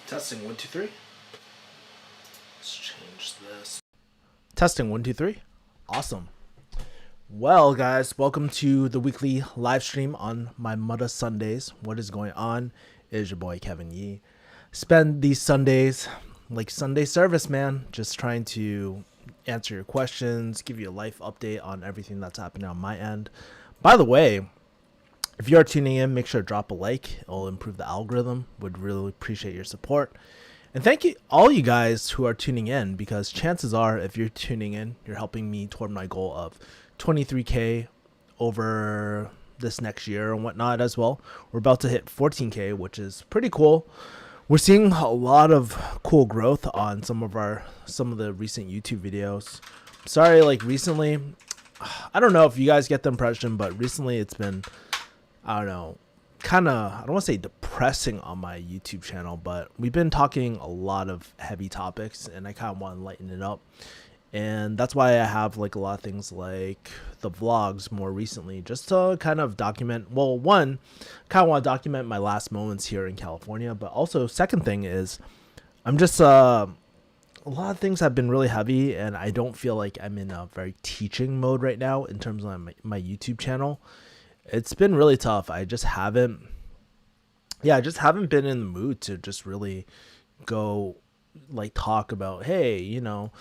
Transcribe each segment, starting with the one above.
Testing 1 2 3. Let's change this. Testing 1 2 3. Awesome. Well, guys, welcome to the weekly live stream on my Mudda Sundays. What is going on? It is your boy Kevin Yee. Spend these Sundays like Sunday service, man. Just trying to answer your questions, give you a life update on everything that's happening on my end. By the way, if you are tuning in, make sure to drop a like. It'll improve the algorithm. Would really appreciate your support. And thank you, all you guys who are tuning in, because chances are, if you're tuning in, you're helping me toward my goal of 23K over this next year and whatnot as well. We're about to hit 14K, which is pretty cool. We're seeing a lot of cool growth on some of the recent YouTube videos. Sorry, like recently, I don't know if you guys get the impression, but recently it's been, I don't know, kind of, I don't want to say depressing on my YouTube channel, but we've been talking a lot of heavy topics and I kind of want to lighten it up. And that's why I have like a lot of things like the vlogs more recently, just to kind of document, well, one, kind of want to document my last moments here in California, but also second thing is I'm just, a lot of things have been really heavy and I don't feel like I'm in a very teaching mode right now in terms of my YouTube channel. It's been really tough. I just haven't been in the mood to just really go like talk about, hey, you know,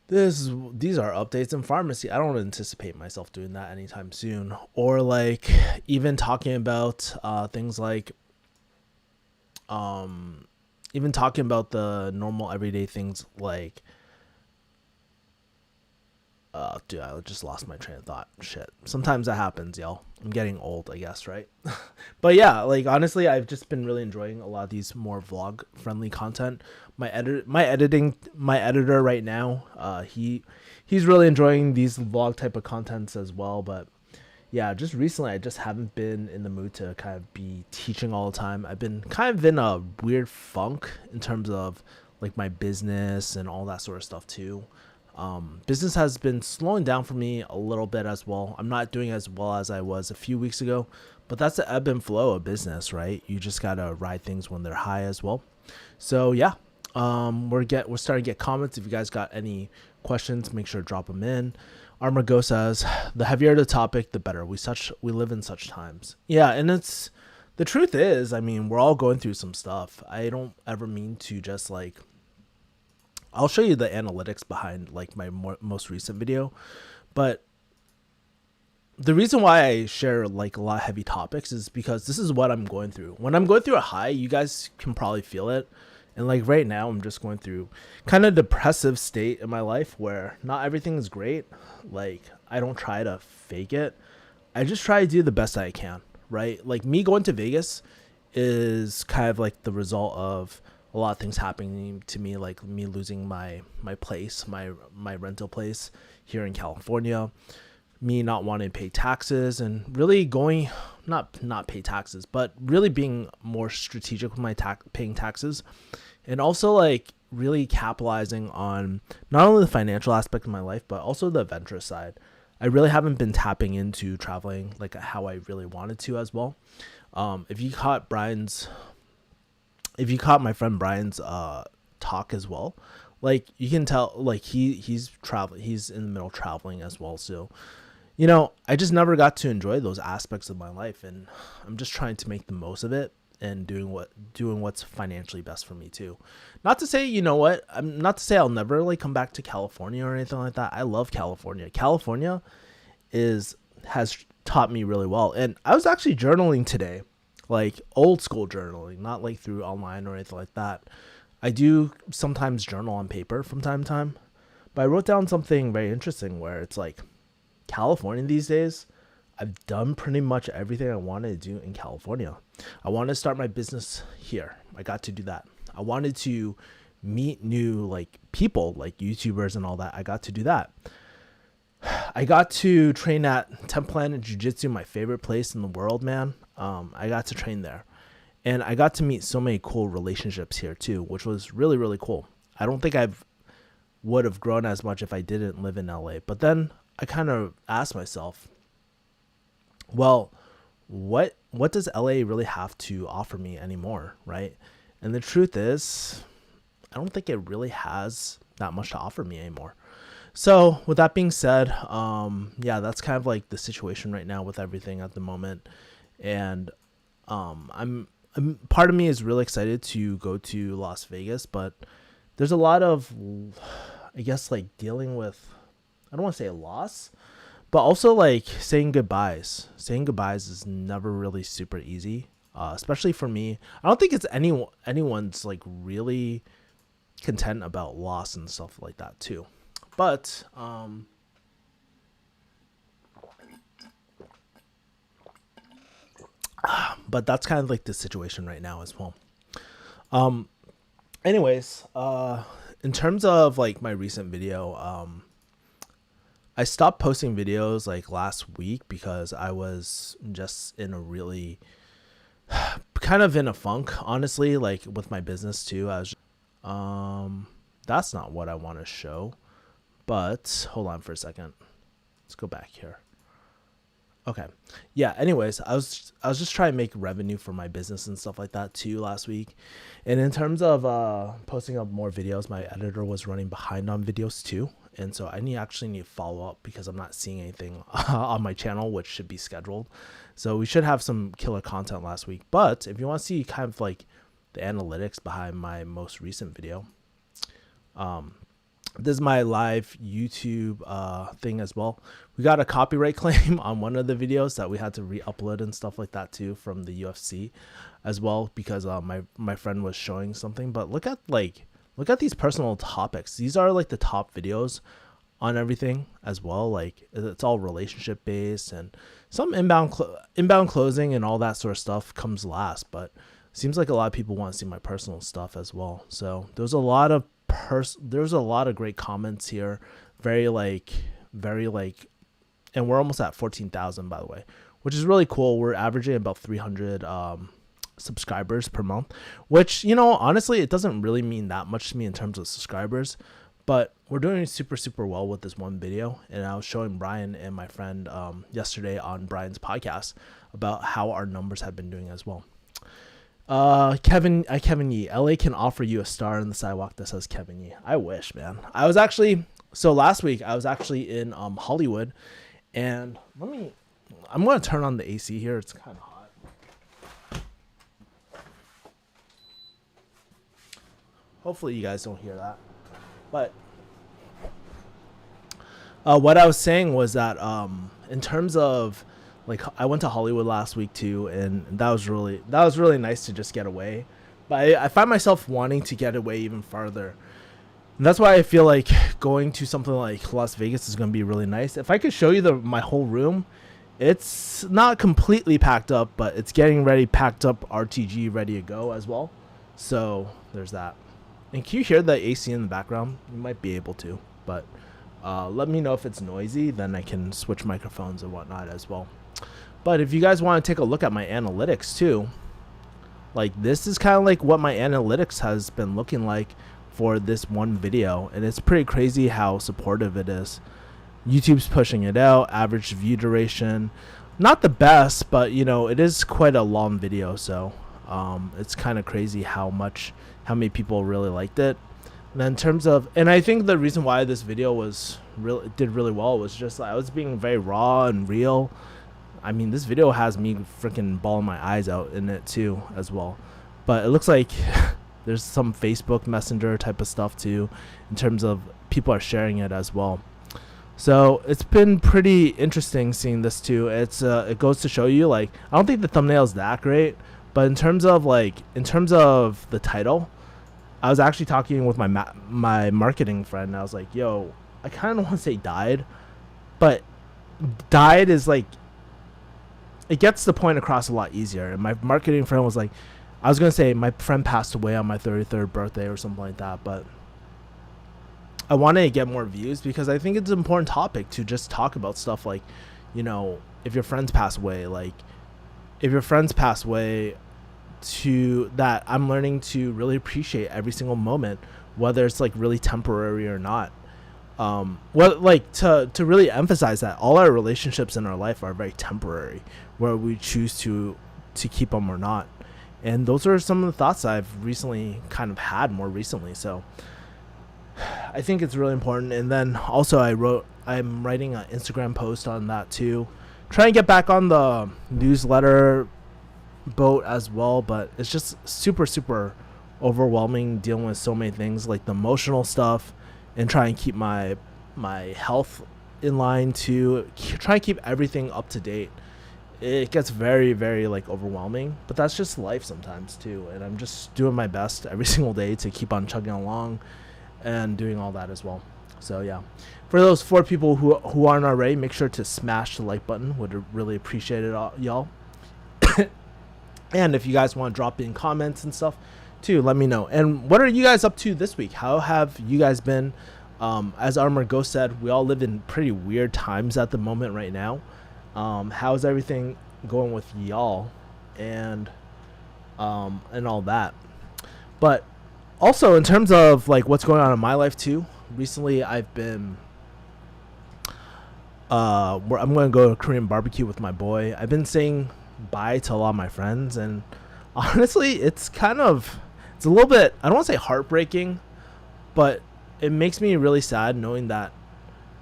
these are updates in pharmacy. I don't anticipate myself doing that anytime soon. Or like even talking about things like even talking about the normal everyday things like dude, I just lost my train of thought. Shit. Sometimes that happens, y'all. I'm getting old, I guess, right? But yeah, like honestly, I've just been really enjoying a lot of these more vlog friendly content. My editor right now, he's really enjoying these vlog type of contents as well. But yeah, just recently I just haven't been in the mood to kind of be teaching all the time. I've been kind of in a weird funk in terms of like my business and all that sort of stuff too. Business has been slowing down for me a little bit as well. I'm not doing as well as I was a few weeks ago, but that's the ebb and flow of business, right? You just gotta ride things when they're high as well. So yeah, we're starting to get comments. If you guys got any questions, make sure to drop them in. Armor Go says, the heavier the topic, the better. We live in such times. Yeah, and the truth is, I mean, we're all going through some stuff. I don't ever mean to just like, I'll show you the analytics behind like my most recent video, but the reason why I share like a lot of heavy topics is because this is what I'm going through. When I'm going through a high, you guys can probably feel it. And like right now, I'm just going through kind of depressive state in my life where not everything is great. Like I don't try to fake it. I just try to do the best I can, right? Like me going to Vegas is kind of like the result of a lot of things happening to me, like me losing my place, my rental place here in California, me not wanting to pay taxes and really going, not pay taxes, but really being more strategic with my paying taxes, and also like really capitalizing on not only the financial aspect of my life, but also the adventurous side. I really haven't been tapping into traveling like how I really wanted to as well. If you caught my friend Brian's talk as well, like you can tell like he's in the middle of traveling as well. So, you know, I just never got to enjoy those aspects of my life, and I'm just trying to make the most of it and doing what's financially best for me too. Not to say, you know what, I'm not to say I'll never like come back to California or anything like that. I love California. California has taught me really well. And I was actually journaling today. Like old school journaling, not like through online or anything like that. I do sometimes journal on paper from time to time, but I wrote down something very interesting where it's like California these days, I've done pretty much everything I wanted to do in California. I wanted to start my business here. I got to do that. I wanted to meet new like people, like YouTubers and all that. I got to do that. I got to train at 10 Planet Jiu-Jitsu, my favorite place in the world, man. I got to train there. And I got to meet so many cool relationships here too, which was really, really cool. I don't think I would have grown as much if I didn't live in LA. But then I kind of asked myself, well, what does LA really have to offer me anymore, right? And the truth is, I don't think it really has that much to offer me anymore. So with that being said, yeah, that's kind of like the situation right now with everything at the moment. And I'm part of me is really excited to go to Las Vegas, but there's a lot of, I guess, like dealing with, I don't want to say a loss, but also like saying goodbyes. Saying goodbyes is never really super easy, especially for me. I don't think it's anyone's like really content about loss and stuff like that too. But that's kind of like the situation right now as well. Anyways, in terms of like my recent video, I stopped posting videos like last week because I was just in a really kind of in a funk, honestly, like with my business too. I was that's not what I want to show, but hold on for a second. Let's go back here. Okay. Yeah, anyways, I was just trying to make revenue for my business and stuff like that too last week. And in terms of posting up more videos, my editor was running behind on videos too. And so I actually need to follow up because I'm not seeing anything on my channel, which should be scheduled. So we should have some killer content last week. But if you want to see kind of like the analytics behind my most recent video, this is my live YouTube thing as well. We got a copyright claim on one of the videos that we had to re-upload and stuff like that too from the UFC as well, because my friend was showing something. But look at these personal topics. These are like the top videos on everything as well. Like it's all relationship based, and some inbound closing and all that sort of stuff comes last. But it seems like a lot of people want to see my personal stuff as well. So there's a lot of great comments here. Very like, and we're almost at 14,000 by the way, which is really cool. We're averaging about 300 subscribers per month, which, you know, honestly, it doesn't really mean that much to me in terms of subscribers, but we're doing super well with this one video. And I was showing Brian and my friend yesterday on Brian's podcast about how our numbers have been doing as well. Kevin Yee, LA can offer you a star on the sidewalk that says Kevin Yee. I wish, man. So last week I was actually in Hollywood, and I'm going to turn on the AC here. It's kind of hot. Hopefully you guys don't hear that. But what I was saying was that in terms of, like, I went to Hollywood last week too, and that was really nice to just get away. But I find myself wanting to get away even farther. And that's why I feel like going to something like Las Vegas is going to be really nice. If I could show you my whole room, it's not completely packed up, but it's getting ready, packed up, RTG, ready to go as well. So there's that. And can you hear the AC in the background? You might be able to, but let me know if it's noisy, then I can switch microphones and whatnot as well. But if you guys want to take a look at my analytics too, like this is kind of like what my analytics has been looking like for this one video, and it's pretty crazy how supportive it is. YouTube's pushing it out. Average view duration, not the best, but you know, it is quite a long video, so it's kind of crazy how many people really liked it. And then in terms of, and I think the reason why this video did really well was just I was being very raw and real. I mean, this video has me freaking bawling my eyes out in it too as well. But it looks like there's some Facebook Messenger type of stuff too, in terms of people are sharing it as well. So it's been pretty interesting seeing this too. It goes to show you, like, I don't think the thumbnail is that great, but in terms of the title, I was actually talking with my marketing friend, and I was like, yo, I kind of don't want to say died, but died is like, it gets the point across a lot easier. And my marketing friend was like, I was going to say my friend passed away on my 33rd birthday or something like that, but I wanted to get more views because I think it's an important topic to just talk about stuff like, you know, if your friends pass away, to that, I'm learning to really appreciate every single moment, whether it's like really temporary or not. To really emphasize that all our relationships in our life are very temporary, where we choose to keep them or not. And those are some of the thoughts I've recently kind of had more recently. So I think it's really important. And then also I'm writing an Instagram post on that too. Trying to get back on the newsletter boat as well, but it's just super, super overwhelming dealing with so many things, like the emotional stuff, and try and keep my health in line to try and keep everything up to date. It gets very, very like overwhelming, but that's just life sometimes too. And I'm just doing my best every single day to keep on chugging along and doing all that as well. So yeah, for those 4 people who aren't already, make sure to smash the like button. Would really appreciate it, y'all. And if you guys want to drop in comments and stuff too, let me know. And what are you guys up to this week? How have you guys been? As Armor Ghost said, we all live in pretty weird times at the moment right now. How's everything going with y'all and all that? But also in terms of like what's going on in my life too, recently I've been I'm going to go to Korean barbecue with my boy. I've been saying bye to a lot of my friends, and honestly it's a little bit, I don't want to say heartbreaking, but it makes me really sad knowing that,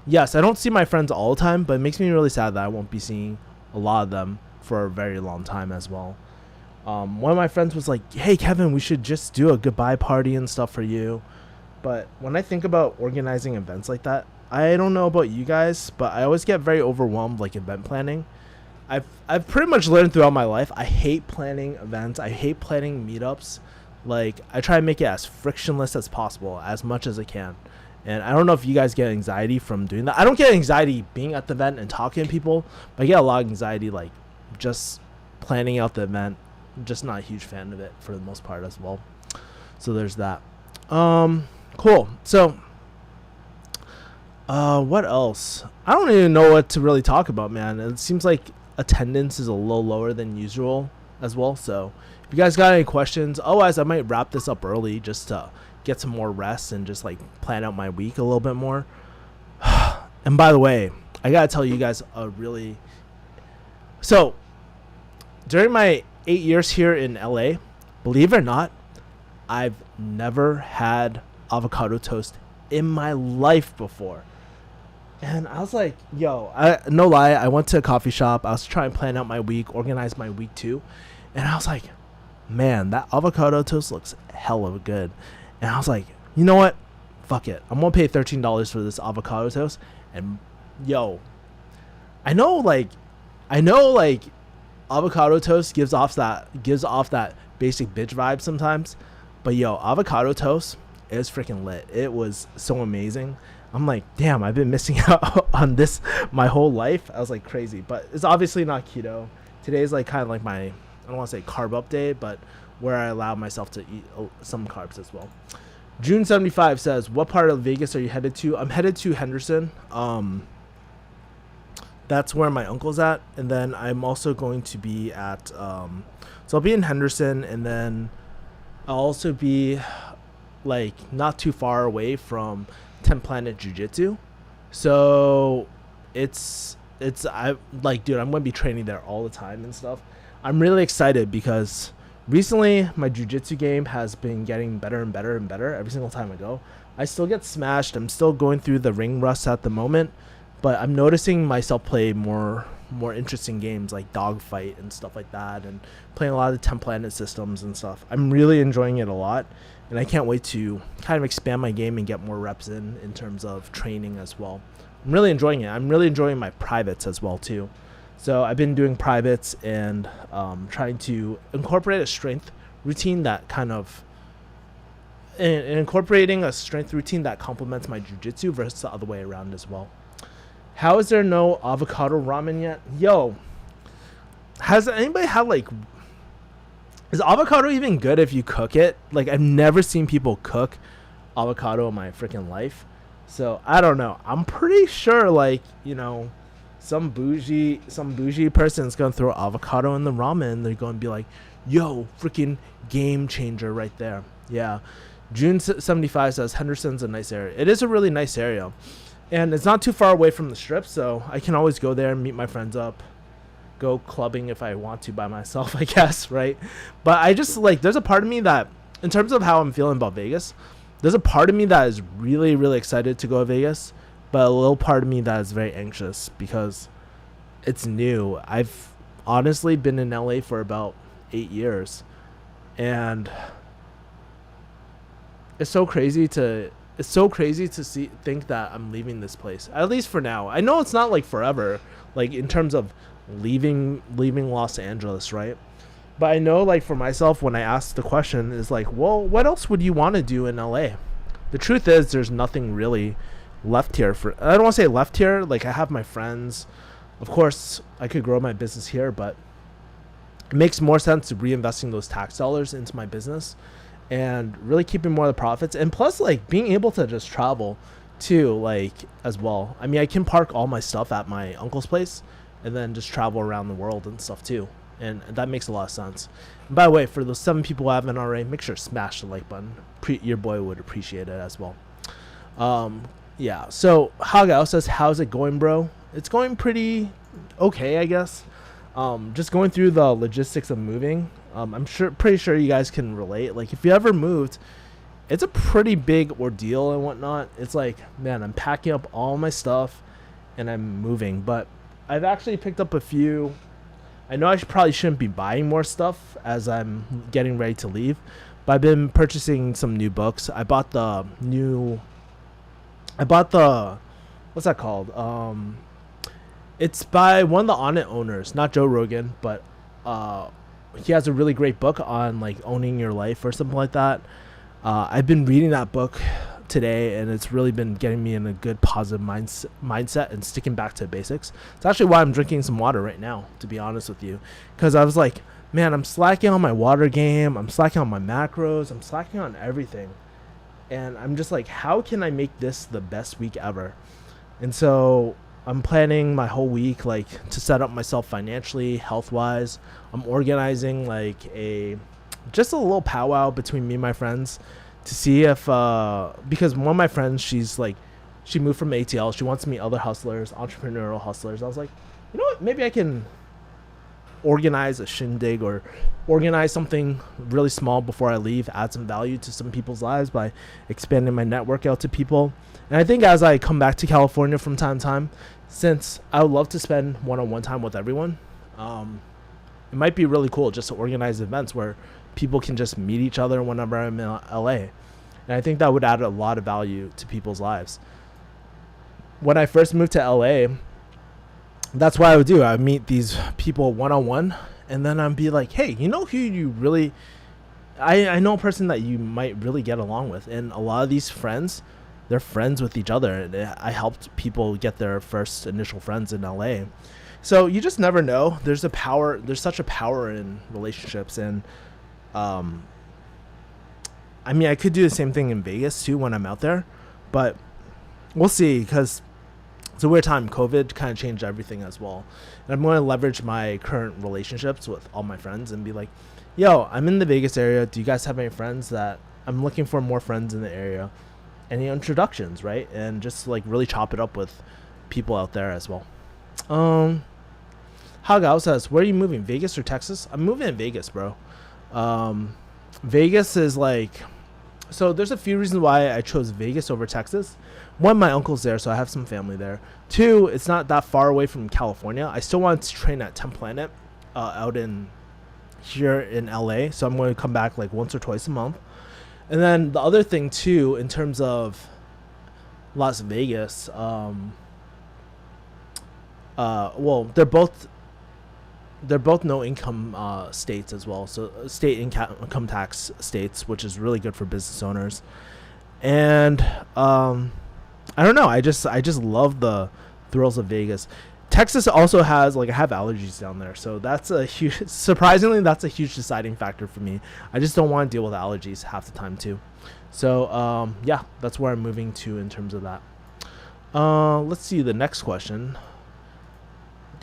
yes, I don't see my friends all the time, but it makes me really sad that I won't be seeing a lot of them for a very long time as well. One of my friends was like, hey Kevin, we should just do a goodbye party and stuff for you. But when I think about organizing events like that, I don't know about you guys, but I always get very overwhelmed like event planning. I've pretty much learned throughout my life, I hate planning events. I hate planning meetups. Like, I try to make it as frictionless as possible, as much as I can. And I don't know if you guys get anxiety from doing that. I don't get anxiety being at the event and talking to people, but I get a lot of anxiety like just planning out the event. I'm just not a huge fan of it for the most part as well. So there's that. Cool. So what else? I don't even know what to really talk about, man. It seems like attendance is a little lower than usual as well. So if you guys got any questions, otherwise I might wrap this up early just to get some more rest and just like plan out my week a little bit more. And by the way, I gotta tell you guys so during my 8 years here in LA, believe it or not, I've never had avocado toast in my life before. And I was like, yo, no lie, I went to a coffee shop. I was trying to plan out my week, organize my week too. And I was like, man, that avocado toast looks hella good. And I was like, you know what? Fuck it. I'm going to pay $13 for this avocado toast. And yo, I know like avocado toast gives off that basic bitch vibe sometimes. But yo, avocado toast is freaking lit. It was so amazing. I'm like, damn, I've been missing out on this my whole life. I was like crazy, but it's obviously not keto. Today's like kind of like my, I don't want to say carb up day, but where I allow myself to eat some carbs as well. June 75 says, what part of Vegas are you headed to? I'm headed to Henderson. That's where my uncle's at. And then I'm also going to be at, so I'll be in Henderson, and then I'll also be like not too far away from 10 Planet Jiu-Jitsu. So it's I like, dude, I'm going to be training there all the time and stuff. I'm really excited because recently my jiu-jitsu game has been getting better and better and better every single time I go. I still get smashed. I'm still going through the ring rust at the moment, but I'm noticing myself play more interesting games like Dogfight and stuff like that, and playing a lot of the 10 Planet systems and stuff. I'm really enjoying it a lot, and I can't wait to kind of expand my game and get more reps in terms of training as well. I'm really enjoying it. I'm really enjoying my privates as well too. So I've been doing privates and trying to incorporate a strength routine that kind of incorporating a strength routine that complements my jiu-jitsu versus the other way around as well. How is there no avocado ramen yet? Yo, has anybody had like, is avocado even good if you cook it? Like, I've never seen people cook avocado in my freaking life. So I don't know. I'm pretty sure, like, you know, some bougie person's gonna throw avocado in the ramen. They're gonna be like, yo, freaking game changer right there. Yeah. June 75 says Henderson's a nice area. It is a really nice area, and it's not too far away from the strip, so I can always go there and meet my friends up go clubbing if I want to by myself, I guess, right? But I just like, there's a part of me that, in terms of how I'm feeling about Vegas, there's a part of me that is really, really excited to go to Vegas, but a little part of me that is very anxious because it's new. I've honestly been in LA for about 8 years, and it's so crazy to think that I'm leaving this place, at least for now. I know it's not like forever, like in terms of leaving Los Angeles, right? But I know, like, for myself, when I ask the question, is like, well, what else would you want to do in LA? The truth is, there's nothing really left here. I don't want to say left here. Like, I have my friends. Of course, I could grow my business here, but it makes more sense to reinvesting those tax dollars into my business and really keeping more of the profits. And plus, like, being able to just travel too, like, as well. I mean, I can park all my stuff at my uncle's place and then just travel around the world and stuff too. And that makes a lot of sense. And by the way, for those 7 people who haven't already, make sure to smash the like button. Your boy would appreciate it as well. Yeah. So Hagao says, "How's it going, bro?" It's going pretty okay, I guess. Just going through the logistics of moving. I'm pretty sure you guys can relate. Like, if you ever moved, it's a pretty big ordeal and whatnot. It's like, man, I'm packing up all my stuff and I'm moving. But I've actually picked up a few. I know I probably shouldn't be buying more stuff as I'm getting ready to leave, but I've been purchasing some new books. I bought the what's that called? It's by one of the On It owners, not Joe Rogan, but he has a really great book on, like, owning your life or something like that. I've been reading that book today, and it's really been getting me in a good positive mindset and sticking back to basics. It's actually why I'm drinking some water right now, to be honest with you, because I was like, man, I'm slacking on my water game, I'm slacking on my macros, I'm slacking on everything, and I'm just like, how can I make this the best week ever? And so I'm planning my whole week, like, to set up myself financially, health wise. I'm organizing like just a little powwow between me and my friends to see if because one of my friends, she moved from ATL, she wants to meet other hustlers, entrepreneurial hustlers. I was like, you know what, maybe I can organize a shindig or organize something really small before I leave, add some value to some people's lives by expanding my network out to people. And I think as I come back to California from time to time, since I would love to spend one-on-one time with everyone, it might be really cool just to organize events where people can just meet each other whenever I'm in LA. And I think that would add a lot of value to people's lives. When I first moved to LA, that's what I would do. I would meet these people one-on-one, and then I'd be like, hey, you know who you really... I know a person that you might really get along with. And a lot of these friends, they're friends with each other. And I helped people get their first initial friends in LA. So you just never know. There's such a power in relationships. And I mean, I could do the same thing in Vegas too when I'm out there, but we'll see, because it's a weird time. COVID kind of changed everything as well. And I'm going to leverage my current relationships with all my friends and be like, yo, I'm in the Vegas area. Do you guys have any friends that I'm looking for more friends in the area? Any introductions, right? And just like really chop it up with people out there as well. Hagao says, where are you moving? Vegas or Texas? I'm moving in Vegas, bro. Vegas is like, so there's a few reasons why I chose Vegas over Texas. One, my uncle's there, so I have some family there. Two, it's not that far away from California. I still want to train at 10 Planet out in here in LA, so I'm going to come back like once or twice a month. And then the other thing too, in terms of Las Vegas, well, they're both no income states as well, so state income tax states, which is really good for business owners. And I don't know, I just love the thrills of Vegas. Texas also has, like, I have allergies down there, so that's a huge, surprisingly, that's a huge deciding factor for me. I just don't want to deal with allergies half the time too. So yeah, that's where I'm moving to in terms of that. Let's see the next question.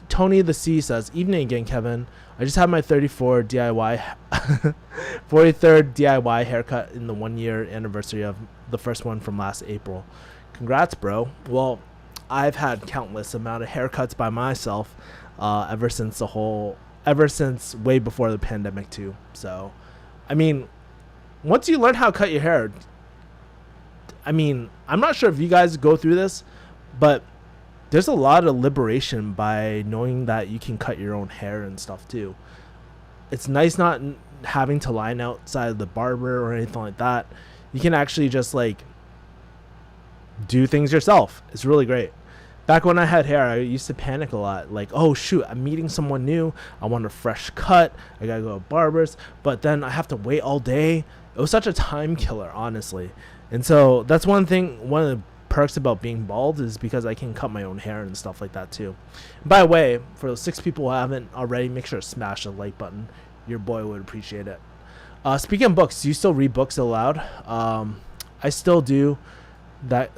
Tony the C says, evening again, Kevin. I just had my 43rd DIY haircut in the 1 year anniversary of the first one from last April. Congrats, bro. Well, I've had countless amount of haircuts by myself ever since way before the pandemic too. So, I mean, once you learn how to cut your hair, I mean, I'm not sure if you guys go through this, but there's a lot of liberation by knowing that you can cut your own hair and stuff too. It's nice not having to line outside the barber or anything like that. You can actually just like do things yourself. It's really great. Back when I had hair, I used to panic a lot. Like, oh shoot, I'm meeting someone new. I want a fresh cut. I gotta go to barbers, but then I have to wait all day. It was such a time killer, honestly. And so that's one of the perks about being bald is because I can cut my own hair and stuff like that too. And by the way, for those 6 people who haven't already, make sure to smash the like button. Your boy would appreciate it. Speaking of books, do you still read books aloud? I still do. That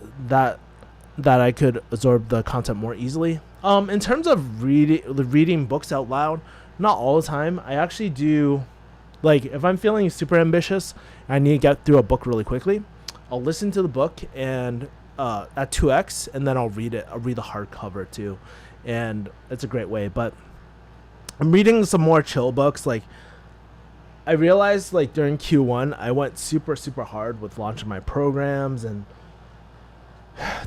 I could absorb the content more easily. In terms of reading books out loud, not all the time. I actually do, like, if I'm feeling super ambitious and I need to get through a book really quickly, I'll listen to the book and at 2x, and then I'll read it. I'll read the hardcover too, and it's a great way. But I'm reading some more chill books. Like, I realized, like, during Q1, I went super hard with launching my programs and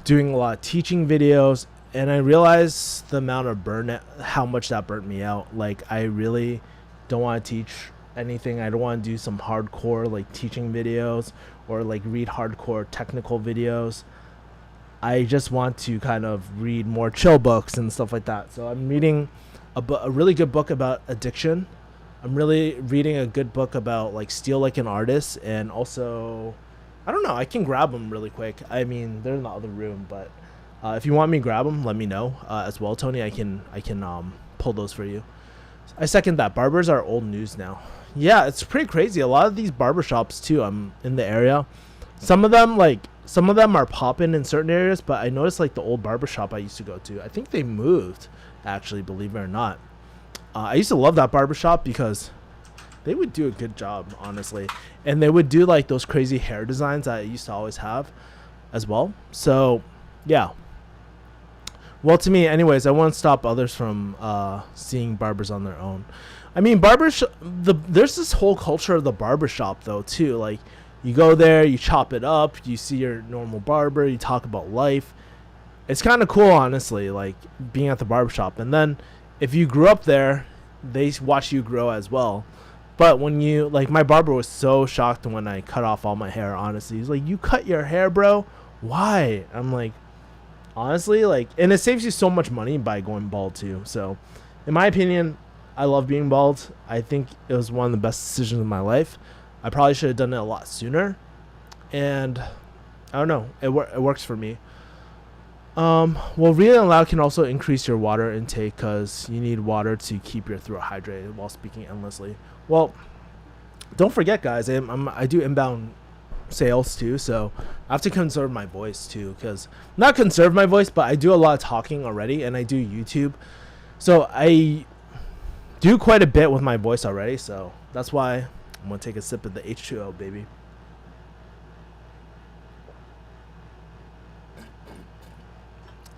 doing a lot of teaching videos, and I realized the amount of burnout, how much that burnt me out. Like, I really don't want to teach anything. I don't want to do some hardcore like teaching videos or like read hardcore technical videos. I just want to kind of read more chill books and stuff like that. So I'm reading a really good book about addiction. I'm really reading a good book about like Steal Like an Artist, and also, I don't know, I can grab them really quick. I mean, they're in the other room, but if you want me to grab them, let me know as well, Tony. I can pull those for you. I second that. Barbers are old news now. Yeah, it's pretty crazy. A lot of these barbershops too, in the area, some of them are popping in certain areas, but I noticed like the old barbershop I used to go to, I think they moved, actually, believe it or not. I used to love that barbershop because they would do a good job, honestly, and they would do like those crazy hair designs that I used to always have as well. So yeah, well, to me anyways, I won't stop others from seeing barbers on their own. I mean, there's this whole culture of the barbershop though too. Like, you go there, you chop it up, you see your normal barber, you talk about life. It's kind of cool, honestly, like being at the barbershop. And then if you grew up there, they watch you grow as well. But when you, like, my barber was so shocked when I cut off all my hair, honestly. He's like, "You cut your hair, bro? Why?" I'm like, honestly, like, and it saves you so much money by going bald too. So in my opinion, I love being bald. I think it was one of the best decisions of my life. I probably should have done it a lot sooner, and I don't know, it works for me. Well, reading aloud can also increase your water intake because you need water to keep your throat hydrated while speaking endlessly. Well, don't forget, guys, I do inbound sales too, so I have to conserve my voice too, because not conserve my voice, but I do a lot of talking already, and I do YouTube, so I do quite a bit with my voice already. So that's why I'm gonna take a sip of the H2O, baby.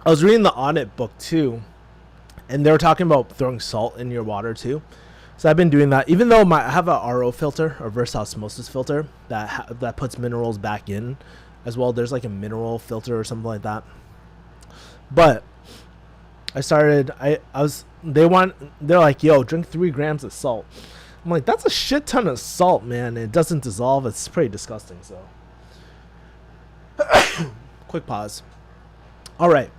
I was reading the Audit book too, and they were talking about throwing salt in your water too. So I've been doing that, even though I have a RO filter, or reverse osmosis filter, that puts minerals back in as well. There's like a mineral filter or something like that. But they're like, "Yo, drink 3 grams of salt." I'm like, that's a shit ton of salt, man. It doesn't dissolve. It's pretty disgusting. So quick pause. All right,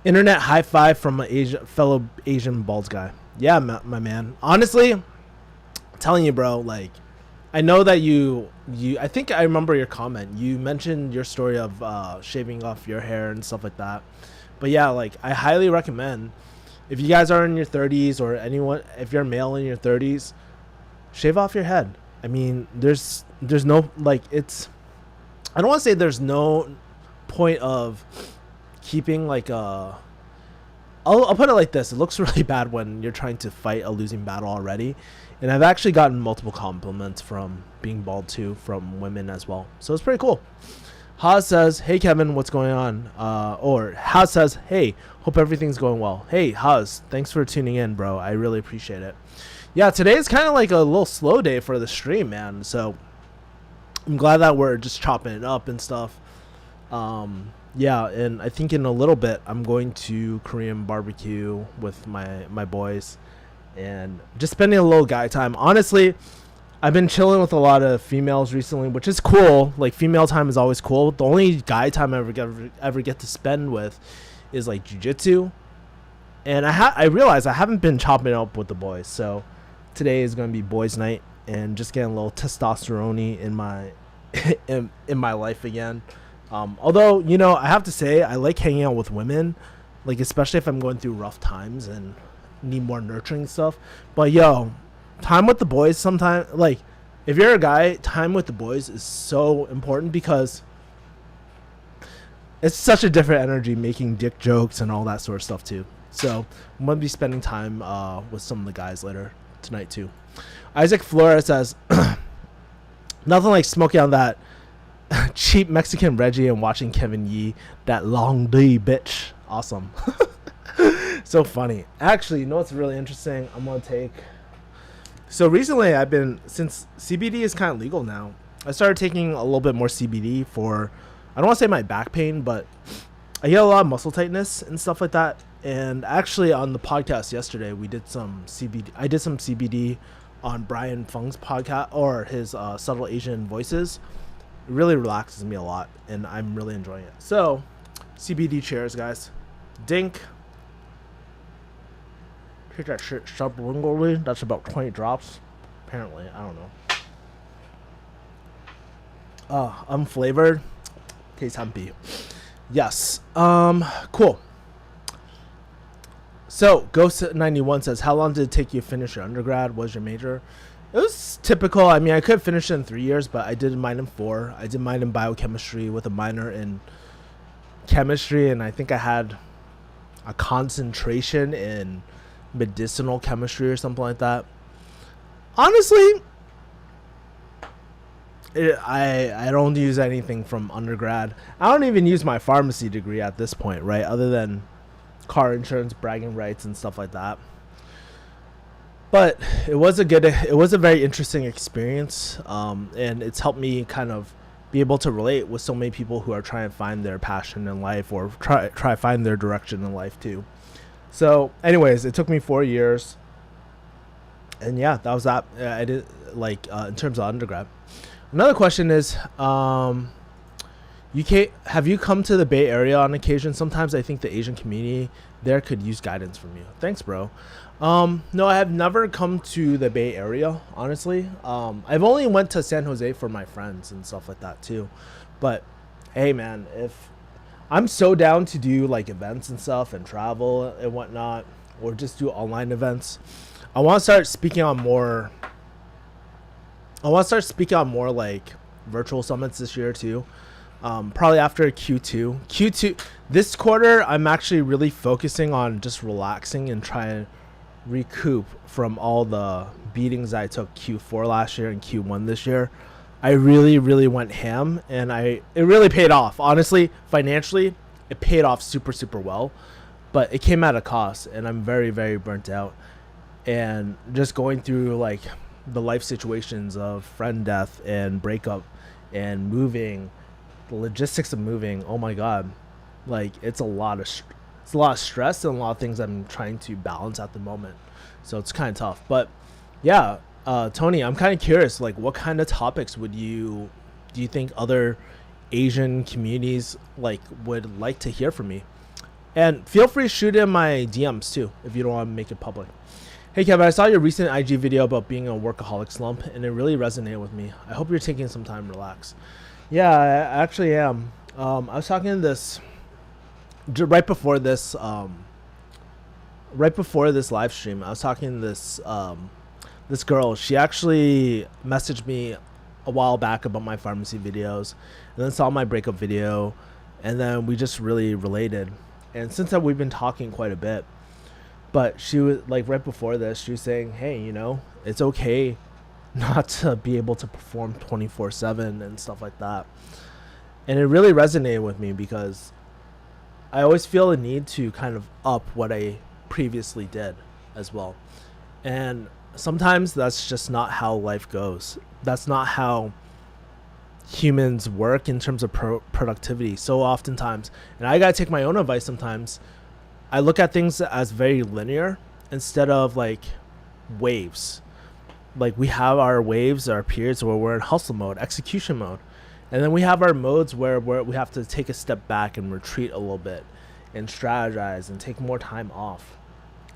internet high five from a fellow Asian bald guy. Yeah, my man. Honestly, I'm telling you, bro, like, I know that you I think I remember your comment. You mentioned your story of shaving off your hair and stuff like that. But yeah, like, I highly recommend, if you guys are in your 30s, or anyone, if you're male in your 30s, shave off your head. I mean, there's no, like, I don't want to say there's no point of keeping like I'll put it like this. It looks really bad when you're trying to fight a losing battle already. And I've actually gotten multiple compliments from being bald too, from women as well. So it's pretty cool. Haas says, hey Kevin, what's going on? Or Haas says, hey, hope everything's going well. Hey Haas, thanks for tuning in, bro. I really appreciate it. Yeah, today is kind of like a little slow day for the stream, man. So I'm glad that we're just chopping it up and stuff. Yeah, and I think in a little bit I'm going to Korean barbecue with my boys and just spending a little guy time. Honestly, I've been chilling with a lot of females recently, which is cool. Like, female time is always cool. The only guy time I ever get to spend with is like jiu-jitsu. And I realize I haven't been chopping it up with the boys. So today is going to be boys night and just getting a little testosterone in my in my life again. Although, you know, I have to say I like hanging out with women, like especially if I'm going through rough times and need more nurturing stuff. But yo, time with the boys sometimes, like if you're a guy, time with the boys is so important because it's such a different energy making dick jokes and all that sort of stuff too. So I'm going to be spending time with some of the guys later tonight too. Isaac Flores says, nothing like smoking on that cheap Mexican Reggie and watching Kevin Yee, that long day bitch. Awesome. So funny. Actually, you know what's really interesting? I'm going to take... So recently since CBD is kind of legal now, I started taking a little bit more CBD for, I don't want to say my back pain, but I get a lot of muscle tightness and stuff like that. And actually on the podcast yesterday, we did some CBD. I did some CBD on Brian Fung's podcast or his Subtle Asian Voices. It really relaxes me a lot, and I'm really enjoying it. So, CBD chairs, guys. Dink. Take that shit sublingually. That's about 20 drops. Apparently, I don't know. Unflavored. Tastes humpy. Yes. Cool. So, Ghost91 says, how long did it take you to finish your undergrad? What was your major? It was typical. I mean, I could finish it in 3 years, but I did mine in 4. I did mine in biochemistry with a minor in chemistry, and I think I had a concentration in medicinal chemistry or something like that. Honestly, I don't use anything from undergrad. I don't even use my pharmacy degree at this point, right? Other than car insurance, bragging rights, and stuff like that. But it was a very interesting experience, and it's helped me kind of be able to relate with so many people who are trying to find their passion in life or try to find their direction in life too. So anyways, it took me 4 years, and yeah, that was that. I did in terms of undergrad. Another question is, have you come to the Bay Area on occasion? Sometimes I think the Asian community there could use guidance from you. Thanks, bro. No, I have never come to the Bay Area, honestly. I've only went to San Jose for my friends and stuff like that too. But hey, man, if I'm so down to do like events and stuff and travel and whatnot, or just do online events. I want to start speaking on more like virtual summits this year too. Probably after Q2 this quarter, I'm actually really focusing on just relaxing and trying to recoup from all the beatings I took Q4 last year and Q1 this year. I really went ham, and it really paid off. Honestly, financially, it paid off super well, but it came at a cost, and I'm very burnt out. And just going through like the life situations of friend death and breakup and moving, the logistics of moving, oh my god, like it's a lot of stress and a lot of things I'm trying to balance at the moment, so it's kind of tough. But yeah, Tony, I'm kind of curious, like what kind of topics do you think other Asian communities would like to hear from me? And feel free to shoot in my DMs too if you don't want to make it public. Hey Kevin, I saw your recent IG video about being in a workaholic slump, and it really resonated with me. I hope you're taking some time to relax. Yeah, I actually am. I was talking to this right before this live stream. I was talking to this girl. She actually messaged me a while back about my pharmacy videos, and then saw my breakup video, and then we just really related. And since then, we've been talking quite a bit. But she was like, right before this, she was saying, hey, you know, it's okay not to be able to perform 24/7 and stuff like that. And it really resonated with me because I always feel a need to kind of up what I previously did as well. And sometimes that's just not how life goes. That's not how humans work in terms of productivity. So oftentimes, and I gotta take my own advice sometimes, I look at things as very linear instead of like waves. Like we have our waves, our periods where we're in hustle mode, execution mode. And then we have our modes where we have to take a step back and retreat a little bit and strategize and take more time off.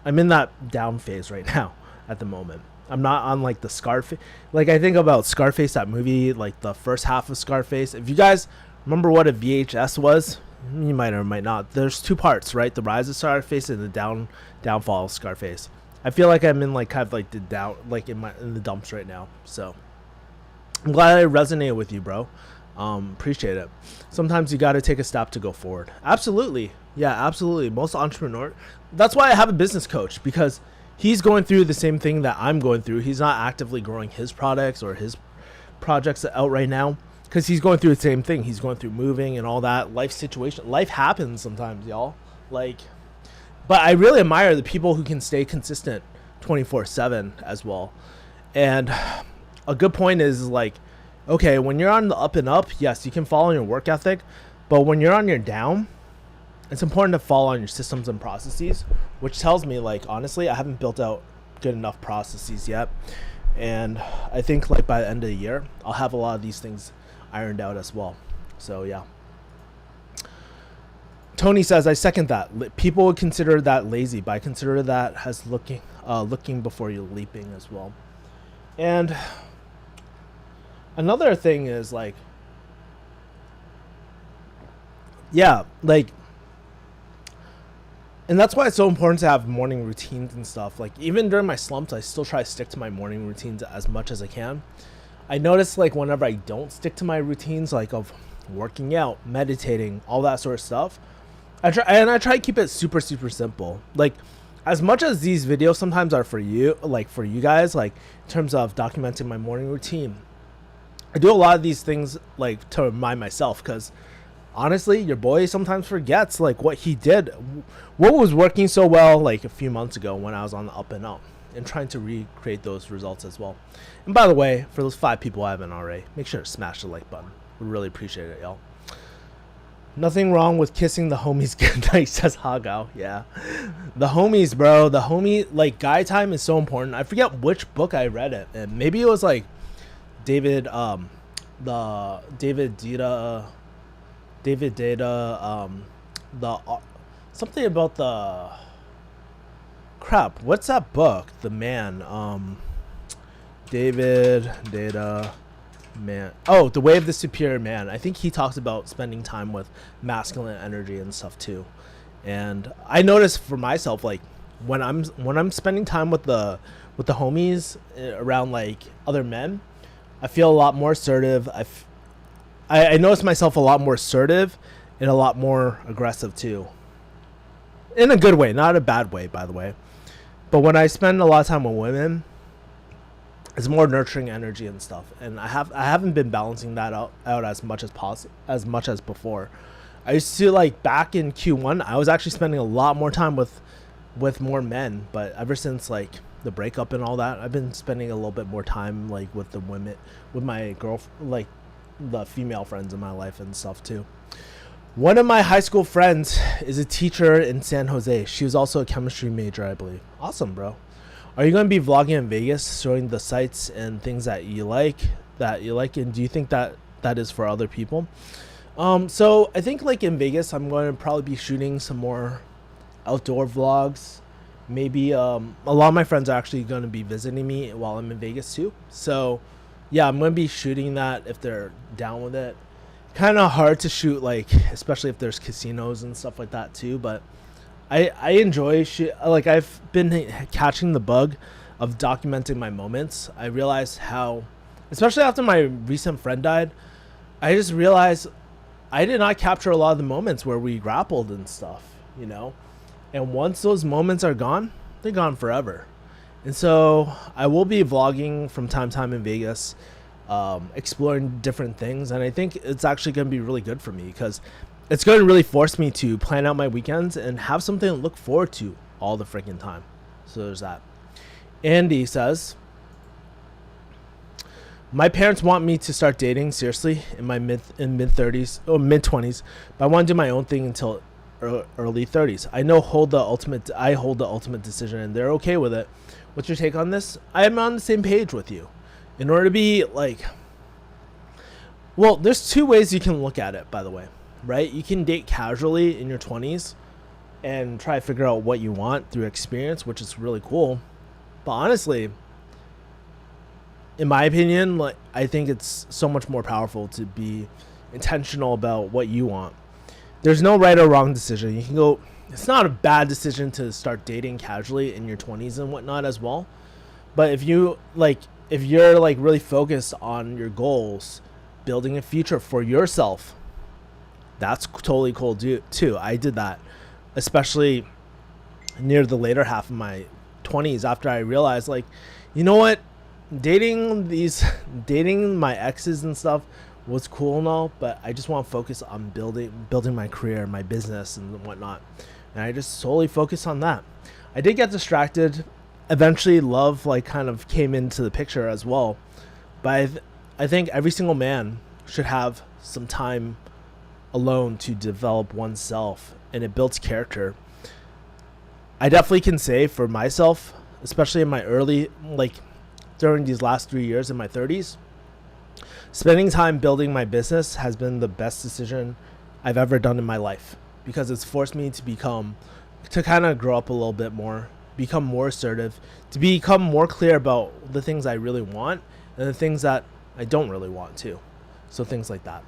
I'm in that down phase right now at the moment. I'm not on like the Scarface. Like I think about Scarface, that movie, like the first half of Scarface. If you guys remember what a VHS was, you might or might not. There's two parts, right? The rise of Scarface and the downfall of Scarface. I feel like I'm in like kind of like the down, like in the dumps right now. So I'm glad I resonated with you, bro. Appreciate it. Sometimes you got to take a step to go forward. Absolutely. Yeah, absolutely. Most entrepreneur. That's why I have a business coach, because he's going through the same thing that I'm going through. He's not actively growing his products or his projects out right now because he's going through the same thing. He's going through moving and all that life situation. Life happens sometimes, y'all. Like, but I really admire the people who can stay consistent 24/7 as well. And a good point is like, okay, when you're on the up and up, yes, you can follow your work ethic, but when you're on your down, it's important to follow on your systems and processes, which tells me, like, honestly, I haven't built out good enough processes yet. And I think like by the end of the year, I'll have a lot of these things ironed out as well. So yeah. Tony says, I second that. People would consider that lazy, but I consider that as looking before you're leaping as well. And another thing is like, yeah, like, and that's why it's so important to have morning routines and stuff. Like even during my slumps, I still try to stick to my morning routines as much as I can. I notice like whenever I don't stick to my routines, like of working out, meditating, all that sort of stuff, I try to keep it super, super simple. Like as much as these videos sometimes are for you, like for you guys, like in terms of documenting my morning routine, I do a lot of these things like to remind myself, because honestly, your boy sometimes forgets like what he did, what was working so well like a few months ago when I was on the up and up, and trying to recreate those results as well. And by the way, for those 5 people I haven't already, make sure to smash the like button. We really appreciate it, y'all. Nothing wrong with kissing the homies goodnight, says Hagao. Yeah, the homies, bro. The homie, like, guy time is so important. I forget which book I read it, and maybe it was like David Data, something about the crap. What's that book? The man, David Data Man. Oh, The Way of the Superior Man. I think he talks about spending time with masculine energy and stuff too. And I noticed for myself, like when I'm spending time with the homies around like other men, I feel a lot more assertive. I notice myself a lot more assertive and a lot more aggressive too. In a good way, not a bad way, by the way. But when I spend a lot of time with women, it's more nurturing energy and stuff. And I haven't been balancing that out as much as before. I used to, like, back in Q1, I was actually spending a lot more time with more men. But ever since like the breakup and all that, I've been spending a little bit more time like with the women, with my like the female friends in my life and stuff too. One of my high school friends is a teacher in San Jose. She was also a chemistry major, I believe. Awesome, bro. Are you going to be vlogging in Vegas, showing the sights and things that you like, and do you think that is for other people? So I think like in Vegas, I'm going to probably be shooting some more outdoor vlogs. Maybe a lot of my friends are actually going to be visiting me while I'm in Vegas too. So yeah, I'm going to be shooting that if they're down with it. Kind of hard to shoot, like, especially if there's casinos and stuff like that too, but I enjoy like I've been catching the bug of documenting my moments. I realized how, especially after my recent friend died, I just realized I did not capture a lot of the moments where we grappled and stuff, you know? And once those moments are gone, they're gone forever. And so I will be vlogging from time to time in Vegas. exploring different things, and I think it's actually going to be really good for me because it's going to really force me to plan out my weekends and have something to look forward to all the freaking time. So there's that. Andy says, my parents want me to start dating seriously in my mid 30s or mid 20s, but I want to do my own thing until early 30s. I hold the ultimate decision, and they're okay with it. What's your take on this? I am on the same page with you. In order to be like, well, there's two ways you can look at it, by the way, right? You can date casually in your 20s and try to figure out what you want through experience, which is really cool. But honestly, in my opinion, like, I think it's so much more powerful to be intentional about what you want. There's no right or wrong decision. You can go, it's not a bad decision to start dating casually in your 20s and whatnot as well. But if you're like really focused on your goals, building a future for yourself, that's totally cool too. I did that, especially near the later half of my 20s after I realized, like, you know what? Dating my exes and stuff was cool and all, but I just want to focus on building my career, my business and whatnot. And I just solely focus on that. I did get distracted. Eventually love like kind of came into the picture as well. But I think every single man should have some time alone to develop oneself, and it builds character. I definitely can say for myself, especially in my early, like during these last 3 years in my 30s, spending time building my business has been the best decision I've ever done in my life, because it's forced me to kind of grow up a little bit more, become more assertive, to become more clear about the things I really want and the things that I don't really want to. So things like that.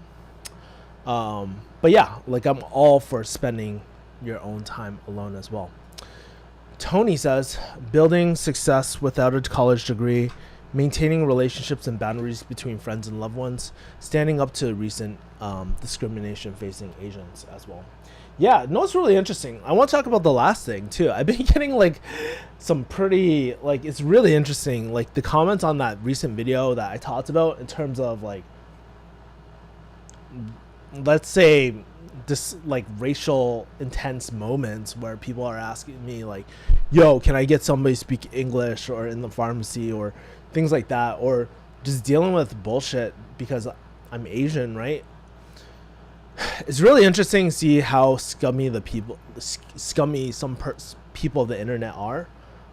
But yeah, like I'm all for spending your own time alone as well. Tony says, building success without a college degree, maintaining relationships and boundaries between friends and loved ones, standing up to recent discrimination facing Asians as well. Yeah, no, it's really interesting. I want to talk about the last thing too. I've been getting like some pretty, like, it's really interesting, like the comments on that recent video that I talked about in terms of like, let's say this like racial intense moments where people are asking me like, yo, can I get somebody to speak English, or in the pharmacy, or things like that, or just dealing with bullshit because I'm Asian, right? It's really interesting to see how scummy some people of the internet are.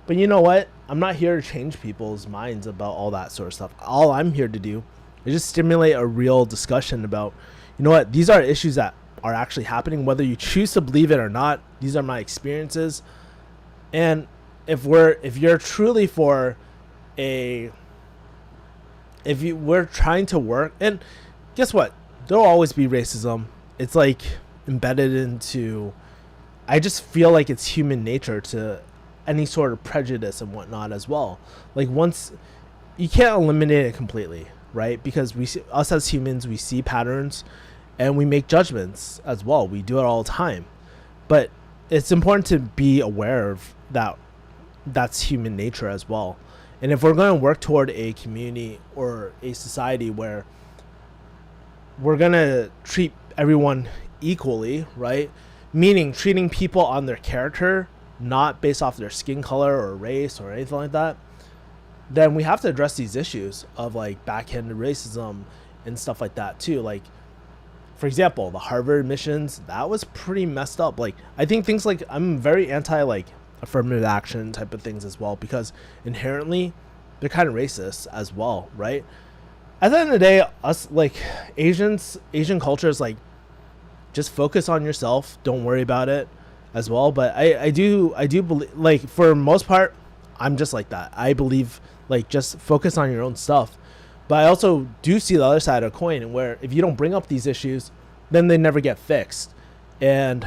But you know what? I'm not here to change people's minds about all that sort of stuff. All I'm here to do is just stimulate a real discussion about, you know what, these are issues that are actually happening, whether you choose to believe it or not. These are my experiences. And if you're truly for we're trying to work, and guess what? There'll always be racism. It's like embedded into, I just feel like it's human nature to any sort of prejudice and whatnot as well. Like, once you can't eliminate it completely, right? Because us as humans, we see patterns and we make judgments as well. We do it all the time. But it's important to be aware of that. That's human nature as well. And if we're going to work toward a community or a society where we're going to treat everyone equally, right? Meaning treating people on their character, not based off their skin color or race or anything like that, then we have to address these issues of like backhanded racism and stuff like that too. Like, for example, the Harvard admissions, that was pretty messed up. Like, I think things like, I'm very anti like affirmative action type of things as well, because inherently they're kind of racist as well, right? At the end of the day, us like Asian culture is like, just focus on yourself, don't worry about it as well. But I do believe, like, for most part, I'm just like that. I believe like just focus on your own stuff. But I also do see the other side of the coin, where if you don't bring up these issues, then they never get fixed. And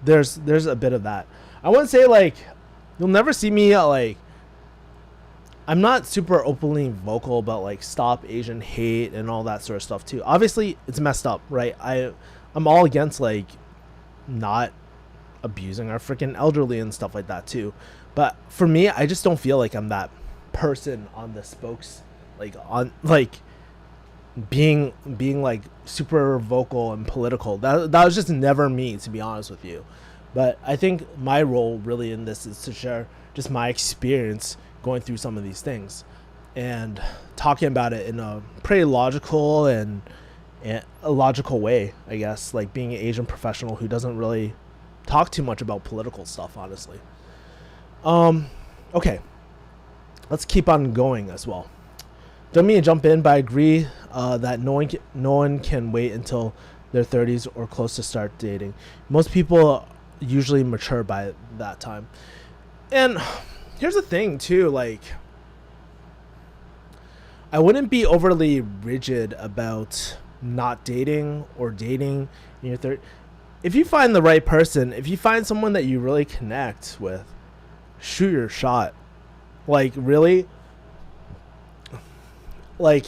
there's a bit of that. I wouldn't say like you'll never see me like, I'm not super openly vocal about like stop Asian hate and all that sort of stuff too. Obviously it's messed up, right? I'm all against like not abusing our freaking elderly and stuff like that too. But for me, I just don't feel like I'm that person on the like on like being like super vocal and political. That was just never me, to be honest with you. But I think my role really in this is to share just my experience going through some of these things and talking about it in a pretty logical and a logical way, I guess, like being an Asian professional who doesn't really talk too much about political stuff, honestly. Okay, let's keep on going as well. Don't mean to jump in, but I agree that no one can wait until their 30s or close to start dating. Most people usually mature by that time. And here's the thing too, like, I wouldn't be overly rigid about not dating or dating in your 30s. If you find the right person, if you find someone that you really connect with, shoot your shot. Like, really, like,